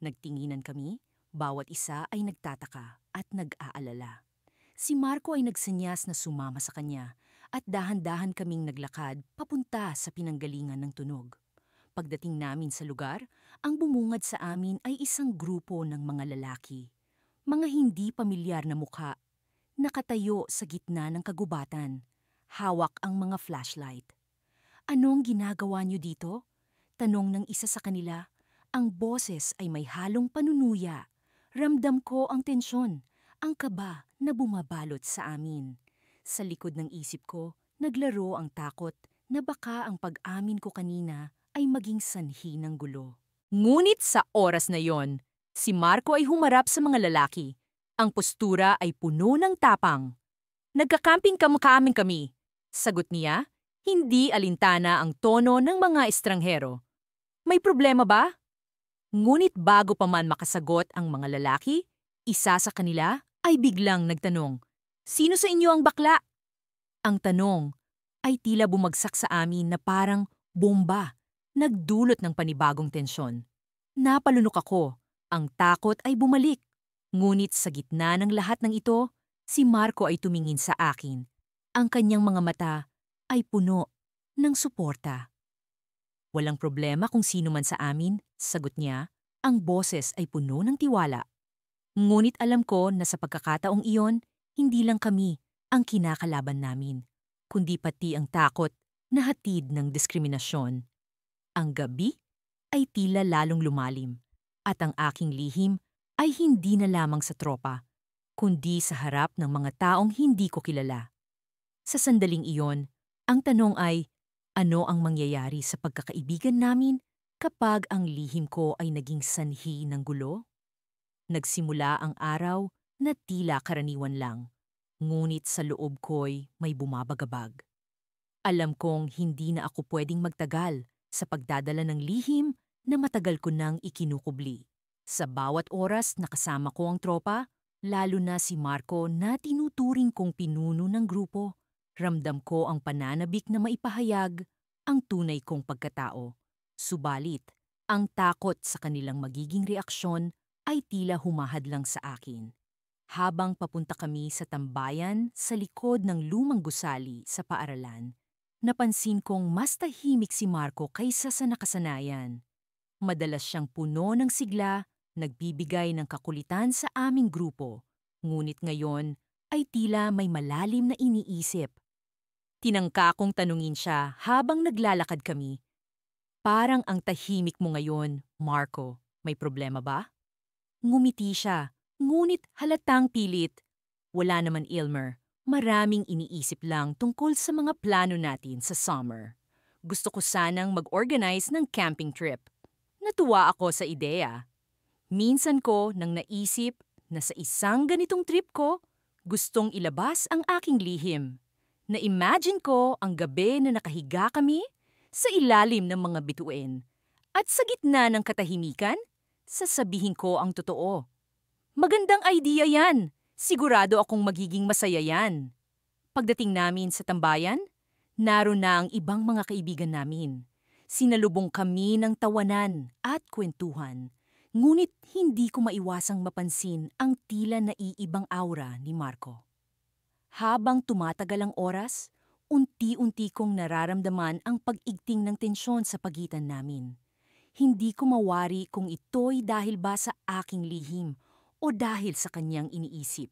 Nagtinginan kami, bawat isa ay nagtataka at nag-aalala. Si Marco ay nagsenyas na sumama sa kanya at dahan-dahan kaming naglakad papunta sa pinanggalingan ng tunog. Pagdating namin sa lugar, ang bumungad sa amin ay isang grupo ng mga lalaki. Mga hindi pamilyar na mukha, nakatayo sa gitna ng kagubatan. Hawak ang mga flashlight. Anong ginagawa niyo dito? Tanong ng isa sa kanila. Ang boses ay may halong panunuya. Ramdam ko ang tensyon, ang kaba na bumabalot sa amin. Sa likod ng isip ko, naglaro ang takot na baka ang pag-amin ko kanina ay maging sanhi ng gulo. Ngunit sa oras na yon, si Marco ay humarap sa mga lalaki. Ang postura ay puno ng tapang. Nagkakamping kamukha-amin kami. Sagot niya, hindi alintana ang tono ng mga estranghero. May problema ba? Ngunit bago pa man makasagot ang mga lalaki, isa sa kanila ay biglang nagtanong, sino sa inyo ang bakla? Ang tanong ay tila bumagsak sa amin na parang bomba, nagdulot ng panibagong tensyon. Napalunok ako, ang takot ay bumalik. Ngunit sa gitna ng lahat ng ito, si Marco ay tumingin sa akin. Ang kanyang mga mata ay puno ng suporta. Walang problema kung sino man sa amin, sagot niya. Ang boses ay puno ng tiwala. Ngunit alam ko na sa pagkakataong iyon, hindi lang kami ang kinakalaban namin, kundi pati ang takot na hatid ng diskriminasyon. Ang gabi ay tila lalong lumalim, at ang aking lihim ay hindi na lamang sa tropa, kundi sa harap ng mga taong hindi ko kilala. Sa sandaling iyon, ang tanong ay, ano ang mangyayari sa pagkakaibigan namin kapag ang lihim ko ay naging sanhi ng gulo? Nagsimula ang araw na tila karaniwan lang, ngunit sa loob ko'y may bumabagabag. Alam kong hindi na ako pwedeng magtagal sa pagdadala ng lihim na matagal ko nang ikinukubli. Sa bawat oras na kasama ko ang tropa, lalo na si Marco na tinuturing kong pinuno ng grupo, ramdam ko ang pananabik na maipahayag ang tunay kong pagkatao. Subalit, ang takot sa kanilang magiging reaksyon ay tila humahadlang sa akin. Habang papunta kami sa tambayan sa likod ng lumang gusali sa paaralan, napansin kong mas tahimik si Marco kaysa sa nakasanayan. Madalas siyang puno ng sigla, nagbibigay ng kakulitan sa aming grupo. Ngunit ngayon ay tila may malalim na iniisip. Tinangka kong tanungin siya habang naglalakad kami. Parang ang tahimik mo ngayon, Marco. May problema ba? Ngumiti siya, ngunit halatang pilit. Wala naman, Ilmer. Maraming iniisip lang tungkol sa mga plano natin sa summer. Gusto ko sanang mag-organize ng camping trip. Natuwa ako sa ideya. Minsan ko nang naisip na sa isang ganitong trip ko, gustong ilabas ang aking lihim. Na-imagine ko ang gabi na nakahiga kami sa ilalim ng mga bituin. At sa gitna ng katahimikan, sasabihin ko ang totoo. Magandang idea yan. Sigurado akong magiging masaya yan. Pagdating namin sa tambayan, naroon na ang ibang mga kaibigan namin. Sinalubong kami ng tawanan at kwentuhan. Ngunit hindi ko maiwasang mapansin ang tila naiibang aura ni Marco. Habang tumatagal ang oras, unti-unti kong nararamdaman ang pag-igting ng tensyon sa pagitan namin. Hindi ko mawari kung ito'y dahil ba sa aking lihim o dahil sa kanyang iniisip.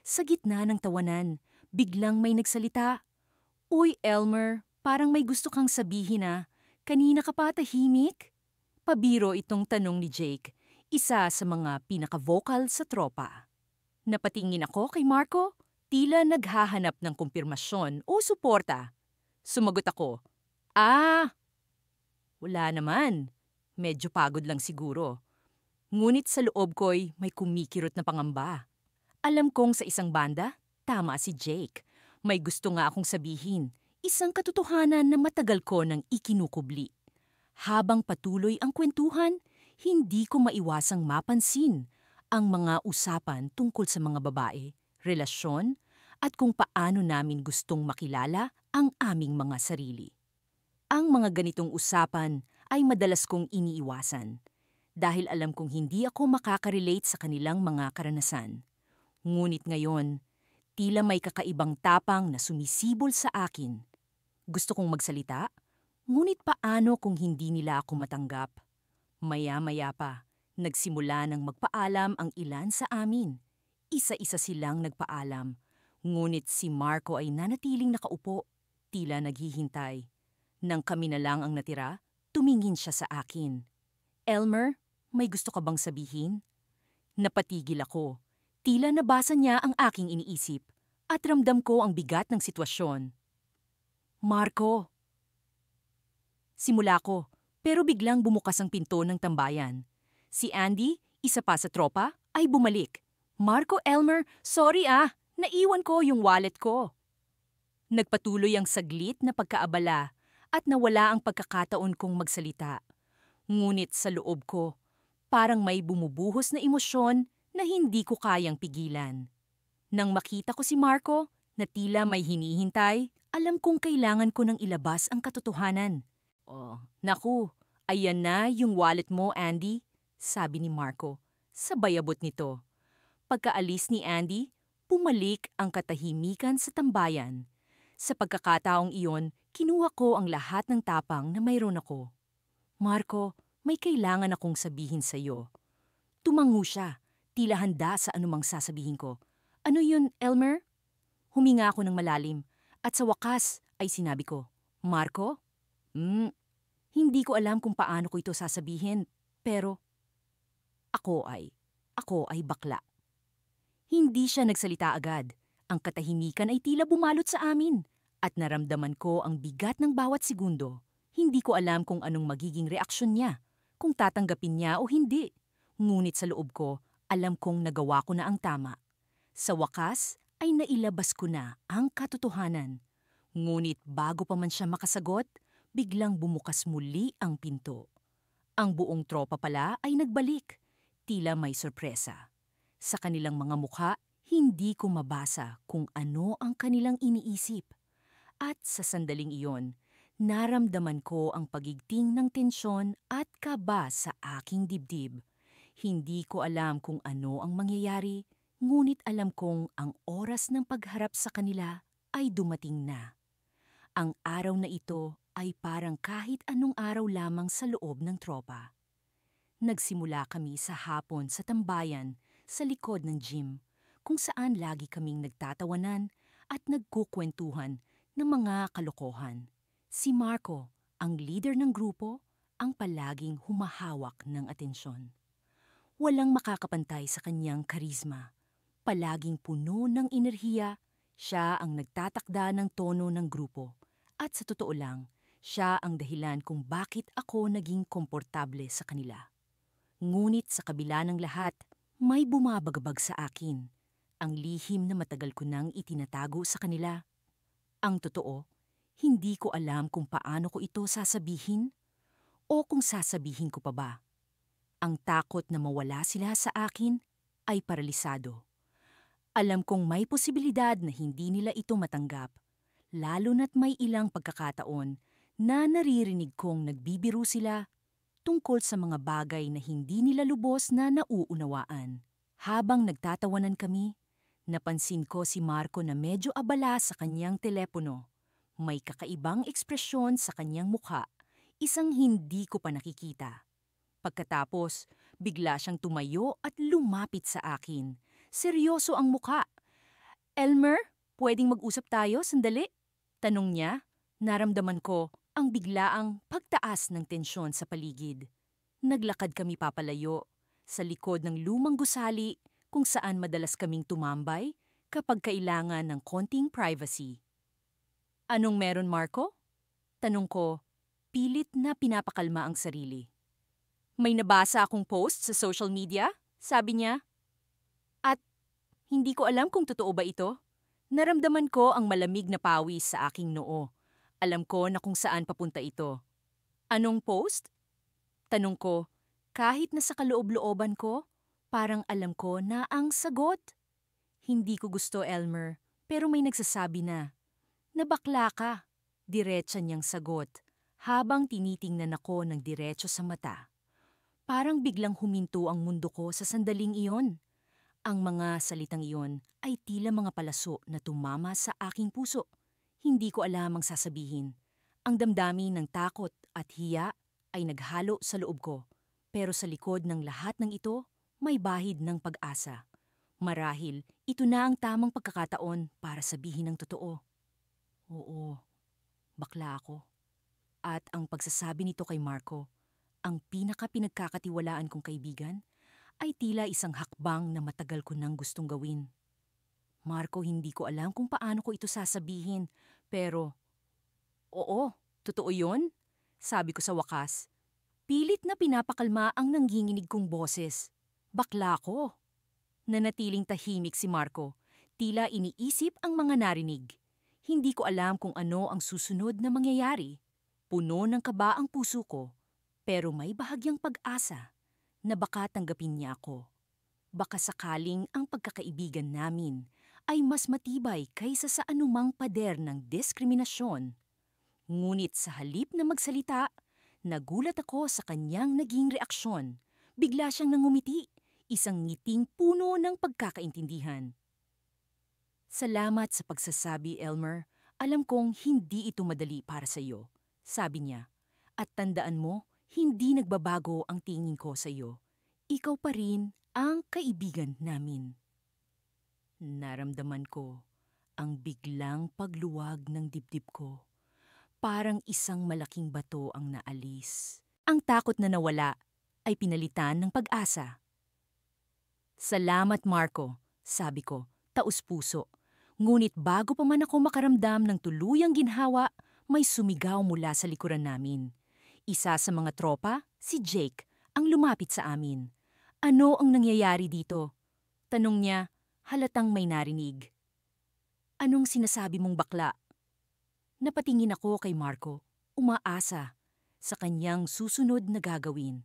Sa gitna ng tawanan, biglang may nagsalita. "Uy, Elmer, parang may gusto kang sabihin ah. Kanina ka pa tahimik?" Pabiro itong tanong ni Jake, isa sa mga pinaka-vocal sa tropa. Napatingin ako kay Marco, tila naghahanap ng kumpirmasyon o suporta. Sumagot ako, "Ah, wala naman. Medyo pagod lang siguro." Ngunit sa loob ko'y may kumikirot na pangamba. Alam kong sa isang banda, tama si Jake. May gusto nga akong sabihin, isang katotohanan na matagal ko nang ikinukubli. Habang patuloy ang kwentuhan, hindi ko maiwasang mapansin ang mga usapan tungkol sa mga babae, relasyon, at kung paano namin gustong makilala ang aming mga sarili. Ang mga ganitong usapan ay madalas kong iniiwasan dahil alam kong hindi ako makaka-relate sa kanilang mga karanasan. Ngunit ngayon, tila may kakaibang tapang na sumisibol sa akin. Gusto kong magsalita, ngunit paano kung hindi nila ako matanggap? Maya-maya pa, nagsimula ng magpaalam ang ilan sa amin. Isa-isa silang nagpaalam, ngunit si Marco ay nanatiling nakaupo, tila naghihintay. Nang kami na lang ang natira, tumingin siya sa akin. "Elmer, may gusto ka bang sabihin?" Napatigil ako. Tila nabasa niya ang aking iniisip at ramdam ko ang bigat ng sitwasyon. "Marco." Simula ko, pero biglang bumukas ang pinto ng tambayan. Si Andy, isa pa sa tropa, ay bumalik. "Marco, Elmer, sorry ah, naiwan ko yung wallet ko." Nagpatuloy ang saglit na pagkaabala at nawala ang pagkakataon kong magsalita. Ngunit sa loob ko, parang may bumubuhos na emosyon na hindi ko kayang pigilan. Nang makita ko si Marco, na tila may hinihintay, alam kong kailangan ko nang ilabas ang katotohanan. "Oh, naku, ayan na yung wallet mo, Andy," sabi ni Marco. Sabay abot nito. Pagkaalis ni Andy, pumalik ang katahimikan sa tambayan. Sa pagkakataong iyon, kinuha ko ang lahat ng tapang na mayroon ako. "Marco, may kailangan akong sabihin sa iyo." Tumango siya, tila handa sa anumang sasabihin ko. "Ano yun, Elmer?" Huminga ako ng malalim at sa wakas ay sinabi ko, "Marco? Hindi ko alam kung paano ko ito sasabihin, pero ako ay bakla." Hindi siya nagsalita agad. Ang katahimikan ay tila bumalot sa amin at naramdaman ko ang bigat ng bawat segundo. Hindi ko alam kung anong magiging reaksyon niya, kung tatanggapin niya o hindi. Ngunit sa loob ko, alam kong nagawa ko na ang tama. Sa wakas ay nailabas ko na ang katotohanan. Ngunit bago pa man siya makasagot, biglang bumukas muli ang pinto. Ang buong tropa pala ay nagbalik. Tila may sorpresa. Sa kanilang mga mukha, hindi ko mabasa kung ano ang kanilang iniisip. At sa sandaling iyon, naramdaman ko ang pagigting ng tensyon at kaba sa aking dibdib. Hindi ko alam kung ano ang mangyayari, ngunit alam kong ang oras ng pagharap sa kanila ay dumating na. Ang araw na ito ay parang kahit anong araw lamang sa loob ng tropa. Nagsimula kami sa hapon sa tambayan sa likod ng gym, kung saan lagi kaming nagtatawanan at nagkukwentuhan ng mga kalokohan. Si Marco, ang leader ng grupo, ang palaging humahawak ng atensyon. Walang makakapantay sa kanyang karisma. Palaging puno ng enerhiya, siya ang nagtatakda ng tono ng grupo. At sa totoo lang, siya ang dahilan kung bakit ako naging komportable sa kanila. Ngunit sa kabila ng lahat, may bumabagabag sa akin. Ang lihim na matagal ko nang itinatago sa kanila. Ang totoo, hindi ko alam kung paano ko ito sasabihin o kung sasabihin ko pa ba. Ang takot na mawala sila sa akin ay paralisado. Alam kong may posibilidad na hindi nila ito matanggap, lalo na't may ilang pagkakataon na naririnig kong nagbibiro sila tungkol sa mga bagay na hindi nila lubos na nauunawaan. Habang nagtatawanan kami, napansin ko si Marco na medyo abala sa kanyang telepono. May kakaibang ekspresyon sa kanyang mukha, isang hindi ko pa nakikita. Pagkatapos, bigla siyang tumayo at lumapit sa akin. Seryoso ang mukha. "Elmer, pwedeng mag-usap tayo sandali?" Tanong niya. Naramdaman ko ang biglaang pagtaas ng tensyon sa paligid. Naglakad kami papalayo sa likod ng lumang gusali kung saan madalas kaming tumambay kapag kailangan ng konting privacy. "Anong meron, Marco?" Tanong ko, pilit na pinapakalma ang sarili. "May nabasa akong post sa social media," sabi niya. At hindi ko alam kung totoo ba ito. Naramdaman ko ang malamig na pawis sa aking noo. Alam ko na kung saan papunta ito. "Anong post?" Tanong ko, kahit na sa kaloob-looban ko, parang alam ko na ang sagot. "Hindi ko gusto, Elmer, pero may nagsasabi na." "Nabakla ka," diretsa niyang sagot, habang tinitingnan ako ng diretso sa mata. Parang biglang huminto ang mundo ko sa sandaling iyon. Ang mga salitang iyon ay tila mga palaso na tumama sa aking puso. Hindi ko alam ang sasabihin. Ang damdamin ng takot at hiya ay naghalo sa loob ko. Pero sa likod ng lahat ng ito, may bahid ng pag-asa. Marahil, ito na ang tamang pagkakataon para sabihin ang totoo. Oo, bakla ako. At ang pagsasabi nito kay Marco, ang pinaka-pinagkakatiwalaan kong kaibigan, ay tila isang hakbang na matagal ko nang gustong gawin. "Marco, hindi ko alam kung paano ko ito sasabihin, pero..." "Oo, totoo yun?" sabi ko sa wakas. Pilit na pinapakalma ang nanginginig kong boses. Bakla ko. Nanatiling tahimik si Marco, tila iniisip ang mga narinig. Hindi ko alam kung ano ang susunod na mangyayari. Puno ng kaba ang puso ko, pero may bahagyang pag-asa na baka tanggapin niya ako. Baka sakaling ang pagkakaibigan namin ay mas matibay kaysa sa anumang pader ng diskriminasyon. Ngunit sa halip na magsalita, nagulat ako sa kanyang naging reaksyon. Bigla siyang nangumiti, isang ngiting puno ng pagkakaintindihan. "Salamat sa pagsasabi, Elmer. Alam kong hindi ito madali para sa iyo," sabi niya. "At tandaan mo, hindi nagbabago ang tingin ko sa iyo. Ikaw pa rin ang kaibigan namin." Naramdaman ko ang biglang pagluwag ng dibdib ko. Parang isang malaking bato ang naalis. Ang takot na nawala ay pinalitan ng pag-asa. "Salamat, Marco," sabi ko, taus-puso. Ngunit bago pa man ako makaramdam ng tuluyang ginhawa, may sumigaw mula sa likuran namin. Isa sa mga tropa, si Jake, ang lumapit sa amin. "Ano ang nangyayari dito?" tanong niya, halatang may narinig. "Anong sinasabi mong bakla?" Napatingin ako kay Marco, umaasa sa kanyang susunod na gagawin.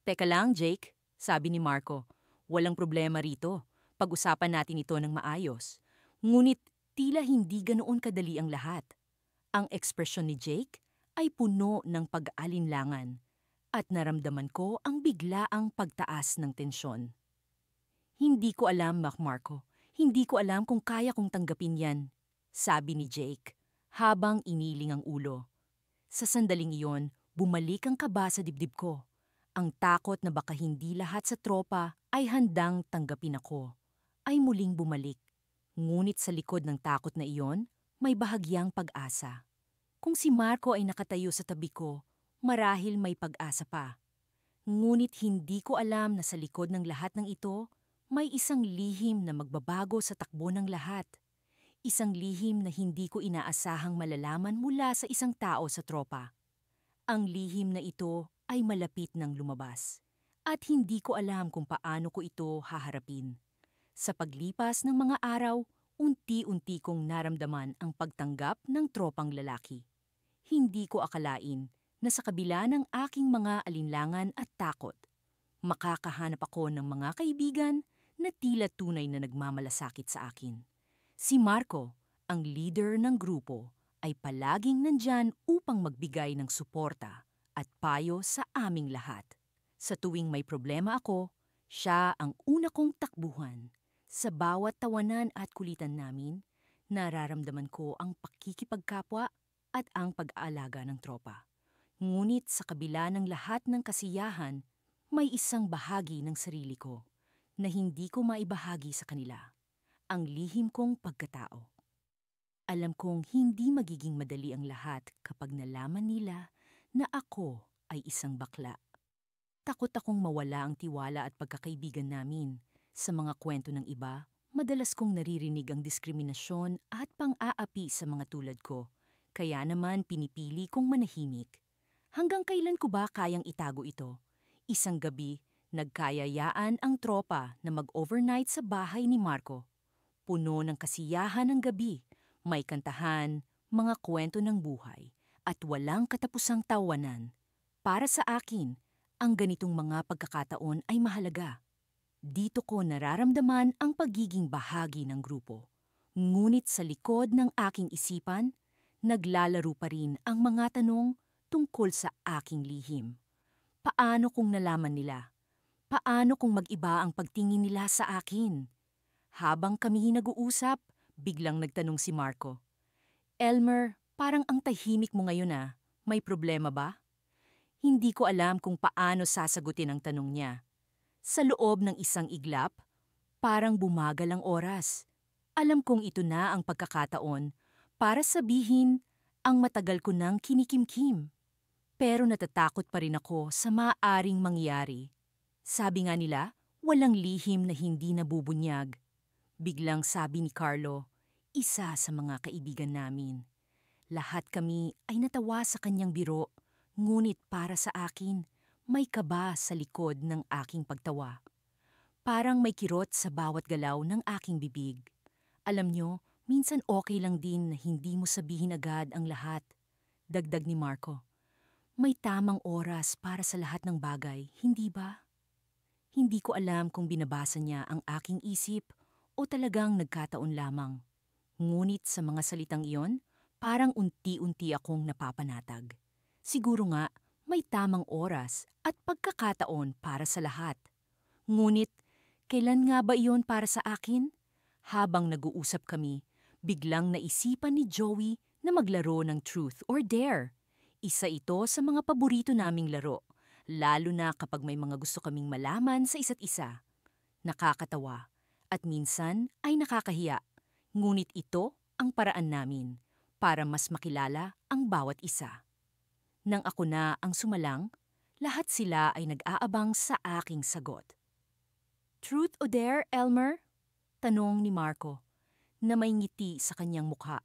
"Teka lang, Jake," sabi ni Marco. "Walang problema rito. Pag-usapan natin ito ng maayos." Ngunit tila hindi ganoon kadali ang lahat. Ang ekspresyon ni Jake ay puno ng pag-aalinlangan at naramdaman ko ang biglaang pagtaas ng tensyon. "Hindi ko alam, Marco. Hindi ko alam kung kaya kong tanggapin yan," sabi ni Jake, habang iniling ang ulo. Sa sandaling iyon, bumalik ang kaba sa dibdib ko. Ang takot na baka hindi lahat sa tropa ay handang tanggapin ako, ay muling bumalik. Ngunit sa likod ng takot na iyon, may bahagyang pag-asa. Kung si Marco ay nakatayo sa tabi ko, marahil may pag-asa pa. Ngunit hindi ko alam na sa likod ng lahat ng ito, may isang lihim na magbabago sa takbo ng lahat. Isang lihim na hindi ko inaasahang malalaman mula sa isang tao sa tropa. Ang lihim na ito ay malapit ng lumabas. At hindi ko alam kung paano ko ito haharapin. Sa paglipas ng mga araw, unti-unti kong naramdaman ang pagtanggap ng tropang lalaki. Hindi ko akalain na sa kabila ng aking mga alinlangan at takot, makakahanap ako ng mga kaibigan na tila tunay na nagmamalasakit sa akin. Si Marco, ang leader ng grupo, ay palaging nandyan upang magbigay ng suporta at payo sa aming lahat. Sa tuwing may problema ako, siya ang una kong takbuhan. Sa bawat tawanan at kulitan namin, nararamdaman ko ang pakikipagkapwa at ang pag-aalaga ng tropa. Ngunit sa kabila ng lahat ng kasiyahan, may isang bahagi ng sarili ko na hindi ko maibahagi sa kanila. Ang lihim kong pagkatao. Alam kong hindi magiging madali ang lahat kapag nalaman nila na ako ay isang bakla. Takot akong mawala ang tiwala at pagkakaibigan namin. Sa mga kwento ng iba, madalas kong naririnig ang diskriminasyon at pang-aapi sa mga tulad ko. Kaya naman pinipili kong manahimik. Hanggang kailan ko ba kayang itago ito? Isang gabi, nagkayayaan ang tropa na mag-overnight sa bahay ni Marco. Puno ng kasiyahan ng gabi, may kantahan, mga kwento ng buhay, at walang katapusang tawanan. Para sa akin, ang ganitong mga pagkakataon ay mahalaga. Dito ko nararamdaman ang pagiging bahagi ng grupo. Ngunit sa likod ng aking isipan, naglalaro pa rin ang mga tanong tungkol sa aking lihim. Paano kung nalaman nila? Paano kung mag-iba ang pagtingin nila sa akin? Habang kami nag-uusap, biglang nagtanong si Marco. Elmer, parang ang tahimik mo ngayon ah. May problema ba? Hindi ko alam kung paano sasagutin ang tanong niya. Sa loob ng isang iglap, parang bumagal ang oras. Alam kong ito na ang pagkakataon para sabihin ang matagal ko nang kinikimkim. Pero natatakot pa rin ako sa maaaring mangyari. Sabi nga nila, walang lihim na hindi nabubunyag. Biglang sabi ni Carlo, isa sa mga kaibigan namin. Lahat kami ay natawa sa kanyang biro, ngunit para sa akin, may kaba sa likod ng aking pagtawa. Parang may kirot sa bawat galaw ng aking bibig. Alam nyo, minsan okay lang din na hindi mo sabihin agad ang lahat. Dagdag ni Marco. May tamang oras para sa lahat ng bagay, hindi ba? Hindi ko alam kung binabasa niya ang aking isip o talagang nagkataon lamang. Ngunit sa mga salitang iyon, parang unti-unti akong napapanatag. Siguro nga, may tamang oras at pagkakataon para sa lahat. Ngunit, kailan nga ba iyon para sa akin? Habang nag-uusap kami, biglang naisipan ni Joey na maglaro ng Truth or Dare. Isa ito sa mga paborito naming laro, lalo na kapag may mga gusto kaming malaman sa isa't isa. Nakakatawa at minsan ay nakakahiya, ngunit ito ang paraan namin para mas makilala ang bawat isa. Nang ako na ang sumalang, lahat sila ay nag-aabang sa aking sagot. Truth o dare, Elmer? Tanong ni Marco, na may ngiti sa kanyang mukha.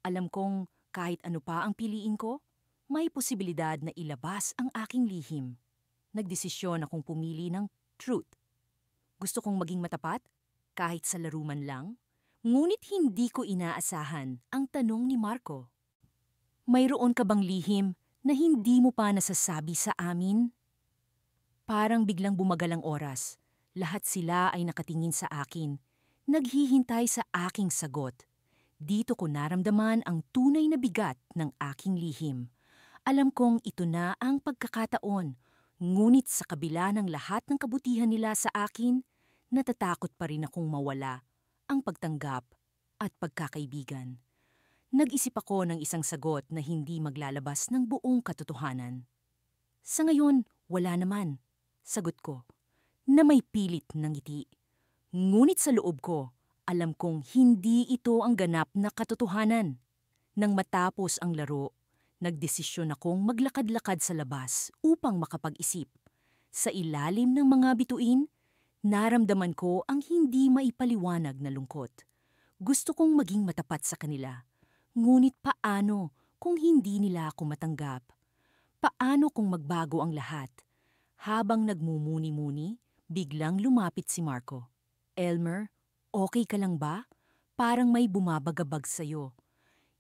Alam kong kahit ano pa ang piliin ko, may posibilidad na ilabas ang aking lihim. Nagdesisyon akong pumili ng truth. Gusto kong maging matapat, kahit sa laro man lang. Ngunit hindi ko inaasahan ang tanong ni Marco. Mayroon ka bang lihim na hindi mo pa nasasabi sa amin? Parang biglang bumagal ang oras. Lahat sila ay nakatingin sa akin, naghihintay sa aking sagot. Dito ko naramdaman ang tunay na bigat ng aking lihim. Alam kong ito na ang pagkakataon, ngunit sa kabila ng lahat ng kabutihan nila sa akin, natatakot pa rin akong mawala ang pagtanggap at pagkakaibigan. Nag-isip ako ng isang sagot na hindi maglalabas ng buong katotohanan. Sa ngayon, Wala naman, sagot ko, na may pilit ng ngiti. Ngunit sa loob ko, alam kong hindi ito ang ganap na katotohanan. Nang matapos ang laro, nagdesisyon akong maglakad-lakad sa labas upang makapag-isip. Sa ilalim ng mga bituin, naramdaman ko ang hindi maipaliwanag na lungkot. Gusto kong maging matapat sa kanila. Ngunit paano kung hindi nila ako matanggap? Paano kung magbago ang lahat? Habang nagmumuni-muni, biglang lumapit si Marco. Elmer, okay ka lang ba? Parang may bumabagabag sa'yo.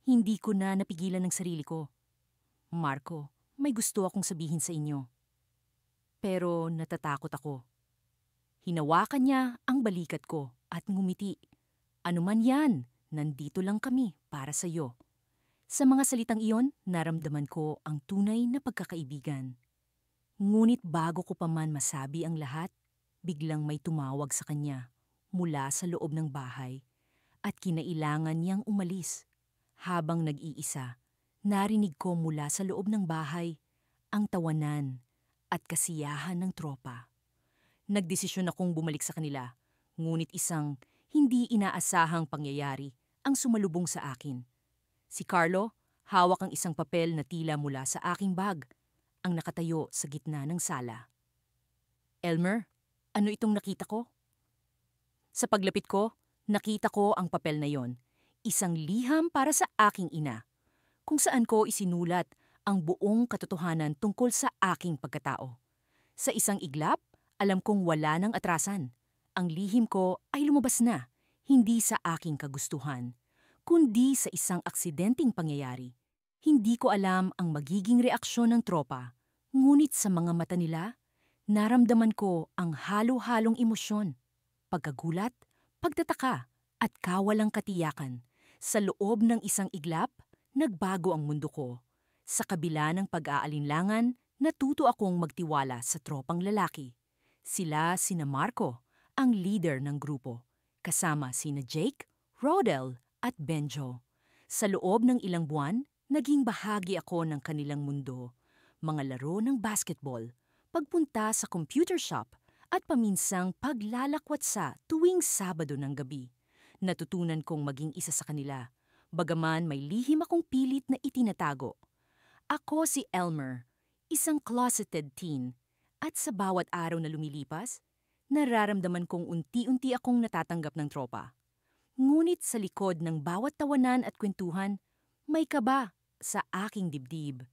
Hindi ko na napigilan ng sarili ko. Marco, may gusto akong sabihin sa inyo. Pero natatakot ako. Hinawakan niya ang balikat ko at ngumiti. Ano man yan, nandito lang kami para sa iyo. Sa mga salitang iyon, naramdaman ko ang tunay na pagkakaibigan. Ngunit bago ko pa man masabi ang lahat, biglang may tumawag sa kanya mula sa loob ng bahay at kinailangan niyang umalis. Habang nag-iisa, narinig ko mula sa loob ng bahay ang tawanan at kasiyahan ng tropa. Nagdesisyon akong bumalik sa kanila, ngunit isang hindi inaasahang pangyayari ang sumalubong sa akin. Si Carlo, hawak ang isang papel na tila mula sa aking bag, ang nakatayo sa gitna ng sala. Elmer, ano itong nakita ko? Sa paglapit ko, nakita ko ang papel na yon. Isang liham para sa aking ina, kung saan ko isinulat ang buong katotohanan tungkol sa aking pagkatao. Sa isang iglap, alam kong wala nang atrasan. Ang lihim ko ay lumabas na, hindi sa aking kagustuhan, kundi sa isang aksidenteng pangyayari. Hindi ko alam ang magiging reaksyon ng tropa, ngunit sa mga mata nila, naramdaman ko ang halo-halong emosyon, pagkagulat, pagtataka, at kawalang katiyakan. Sa loob ng isang iglap, nagbago ang mundo ko. Sa kabila ng pag-aalinlangan, natuto akong magtiwala sa tropang lalaki. Sila sina Marco, ang leader ng grupo, kasama sina Jake, Rodel at Benjo. Sa loob ng ilang buwan, naging bahagi ako ng kanilang mundo. Mga laro ng basketball, pagpunta sa computer shop, at paminsang paglalakwat sa tuwing Sabado ng gabi. Natutunan kong maging isa sa kanila, bagaman may lihim akong pilit na itinatago. Ako si Elmer, isang closeted teen, at sa bawat araw na lumilipas, nararamdaman kong unti-unti akong natatanggap ng tropa. Ngunit sa likod ng bawat tawanan at kwentuhan, may kaba sa aking dibdib.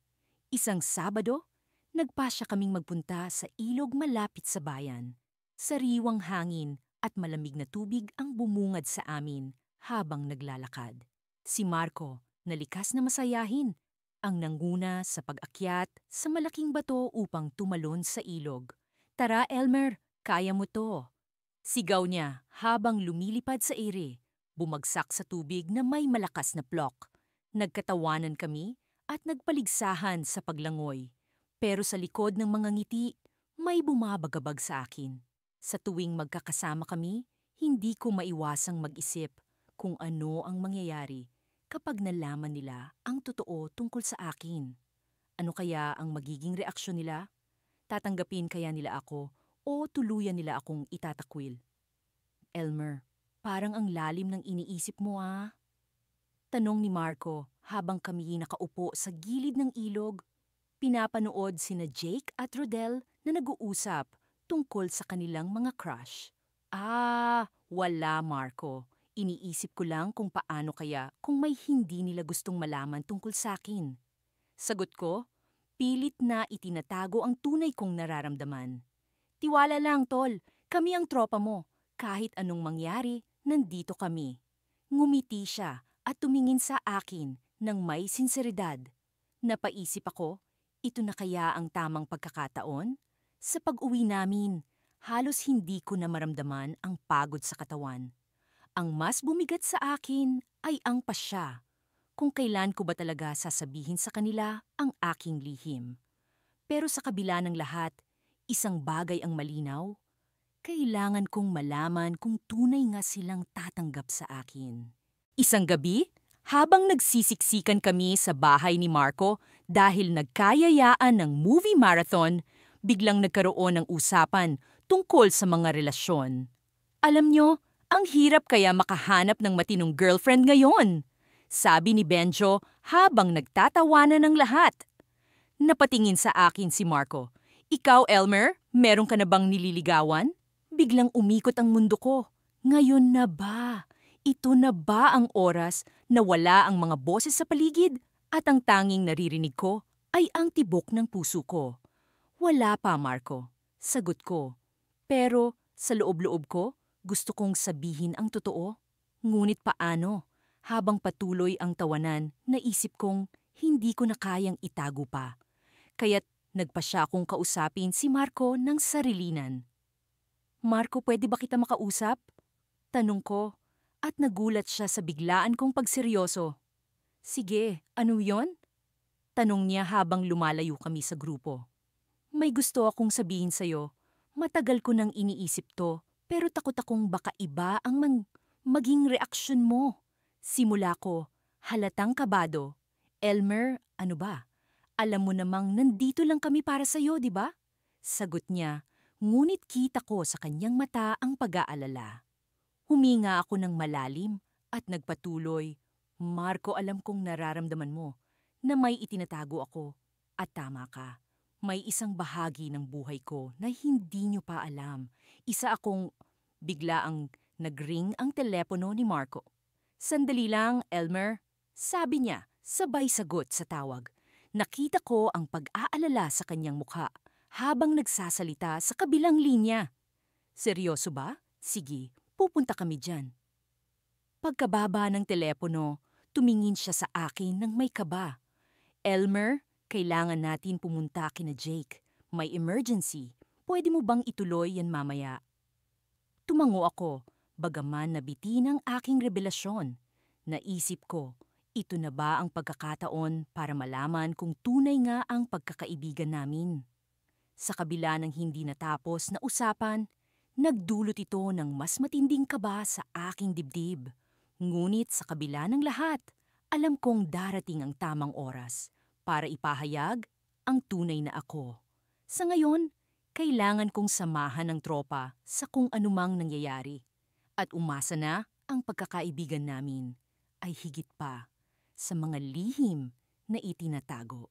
Isang Sabado, nagpasya kaming magpunta sa ilog malapit sa bayan. Sariwang hangin at malamig na tubig ang bumungad sa amin habang naglalakad. Si Marco, na likas na masayahin, ang nanguna sa pag-akyat sa malaking bato upang tumalon sa ilog. Tara, Elmer, kaya mo to. Sigaw niya habang lumilipad sa ere, bumagsak sa tubig na may malakas na plok. Nagkatawanan kami at nagpaligsahan sa paglangoy. Pero sa likod ng mga ngiti, may bumabagabag sa akin. Sa tuwing magkakasama kami, hindi ko maiwasang mag-isip kung ano ang mangyayari kapag nalaman nila ang totoo tungkol sa akin. Ano kaya ang magiging reaksyon nila? Tatanggapin kaya nila ako o tuluyan nila akong itatakwil? Elmer, parang ang lalim ng iniisip mo ah. Tanong ni Marco habang kami nakaupo sa gilid ng ilog. Pinapanood sina Jake at Rodel na nag-uusap tungkol sa kanilang mga crush. Wala Marco. Iniisip ko lang kung paano kaya kung may hindi nila gustong malaman tungkol sa akin. Sagot ko, pilit na itinatago ang tunay kong nararamdaman. Tiwala lang, tol. Kami ang tropa mo. Kahit anong mangyari, nandito kami. Ngumiti siya at tumingin sa akin ng may sinseridad. Napaisip ako, ito na kaya ang tamang pagkakataon? Sa pag-uwi namin, halos hindi ko na maramdaman ang pagod sa katawan. Ang mas bumigat sa akin ay ang pasya. Kung kailan ko ba talaga sasabihin sa kanila ang aking lihim. Pero sa kabila ng lahat, isang bagay ang malinaw. Kailangan kong malaman kung tunay nga silang tatanggap sa akin. Isang gabi, habang nagsisiksikan kami sa bahay ni Marco dahil nagkayayaan ng movie marathon, biglang nagkaroon ng usapan tungkol sa mga relasyon. Alam nyo, ang hirap kaya makahanap ng matinong girlfriend ngayon, sabi ni Benjo habang nagtatawanan ng lahat. Napatingin sa akin si Marco. Ikaw, Elmer, meron ka na bang nililigawan? Biglang umikot ang mundo ko. Ngayon na ba? Ito na ba ang oras na wala ang mga boses sa paligid at ang tanging naririnig ko ay ang tibok ng puso ko? Wala pa, Marco. Sagot ko. Pero sa loob-loob ko, gusto kong sabihin ang totoo. Ngunit paano? Habang patuloy ang tawanan, naisip kong hindi ko na kayang itago pa. Kaya't nagpa siya kong kausapin si Marco ng sarilinan. Marco, pwede ba kita makausap? Tanong ko, at nagulat siya sa biglaan kong pagseryoso. Sige, ano yon? Tanong niya habang lumalayo kami sa grupo. May gusto akong sabihin sa'yo. Matagal ko nang iniisip to, pero takot akong baka iba ang maging reaksyon mo. Simula ko, halatang kabado. Elmer, ano ba? Alam mo namang nandito lang kami para sa'yo, di ba? Sagot niya, ngunit kita ko sa kanyang mata ang pag-aalala. Huminga ako ng malalim at nagpatuloy. Marco, alam kong nararamdaman mo na may itinatago ako. At tama ka, may isang bahagi ng buhay ko na hindi niyo pa alam. Isa akong bigla ang nag-ring ang telepono ni Marco. Sandali lang, Elmer, sabi niya, sabay sagot sa tawag. Nakita ko ang pag-aalala sa kanyang mukha habang nagsasalita sa kabilang linya. Seryoso ba? Sige, pupunta kami dyan. Pagkababa ng telepono, tumingin siya sa akin ng may kaba. Elmer, kailangan natin pumunta kina Jake. May emergency. Pwede mo bang ituloy yan mamaya? Tumango ako, bagaman nabitin ang aking revelasyon. Naisip ko, ito na ba ang pagkakataon para malaman kung tunay nga ang pagkakaibigan namin? Sa kabila ng hindi natapos na usapan, nagdulot ito ng mas matinding kaba sa aking dibdib. Ngunit sa kabila ng lahat, alam kong darating ang tamang oras para ipahayag ang tunay na ako. Sa ngayon, kailangan kong samahan ng tropa sa kung anumang nangyayari. At umasa na ang pagkakaibigan namin ay higit pa sa mga lihim na itinatago.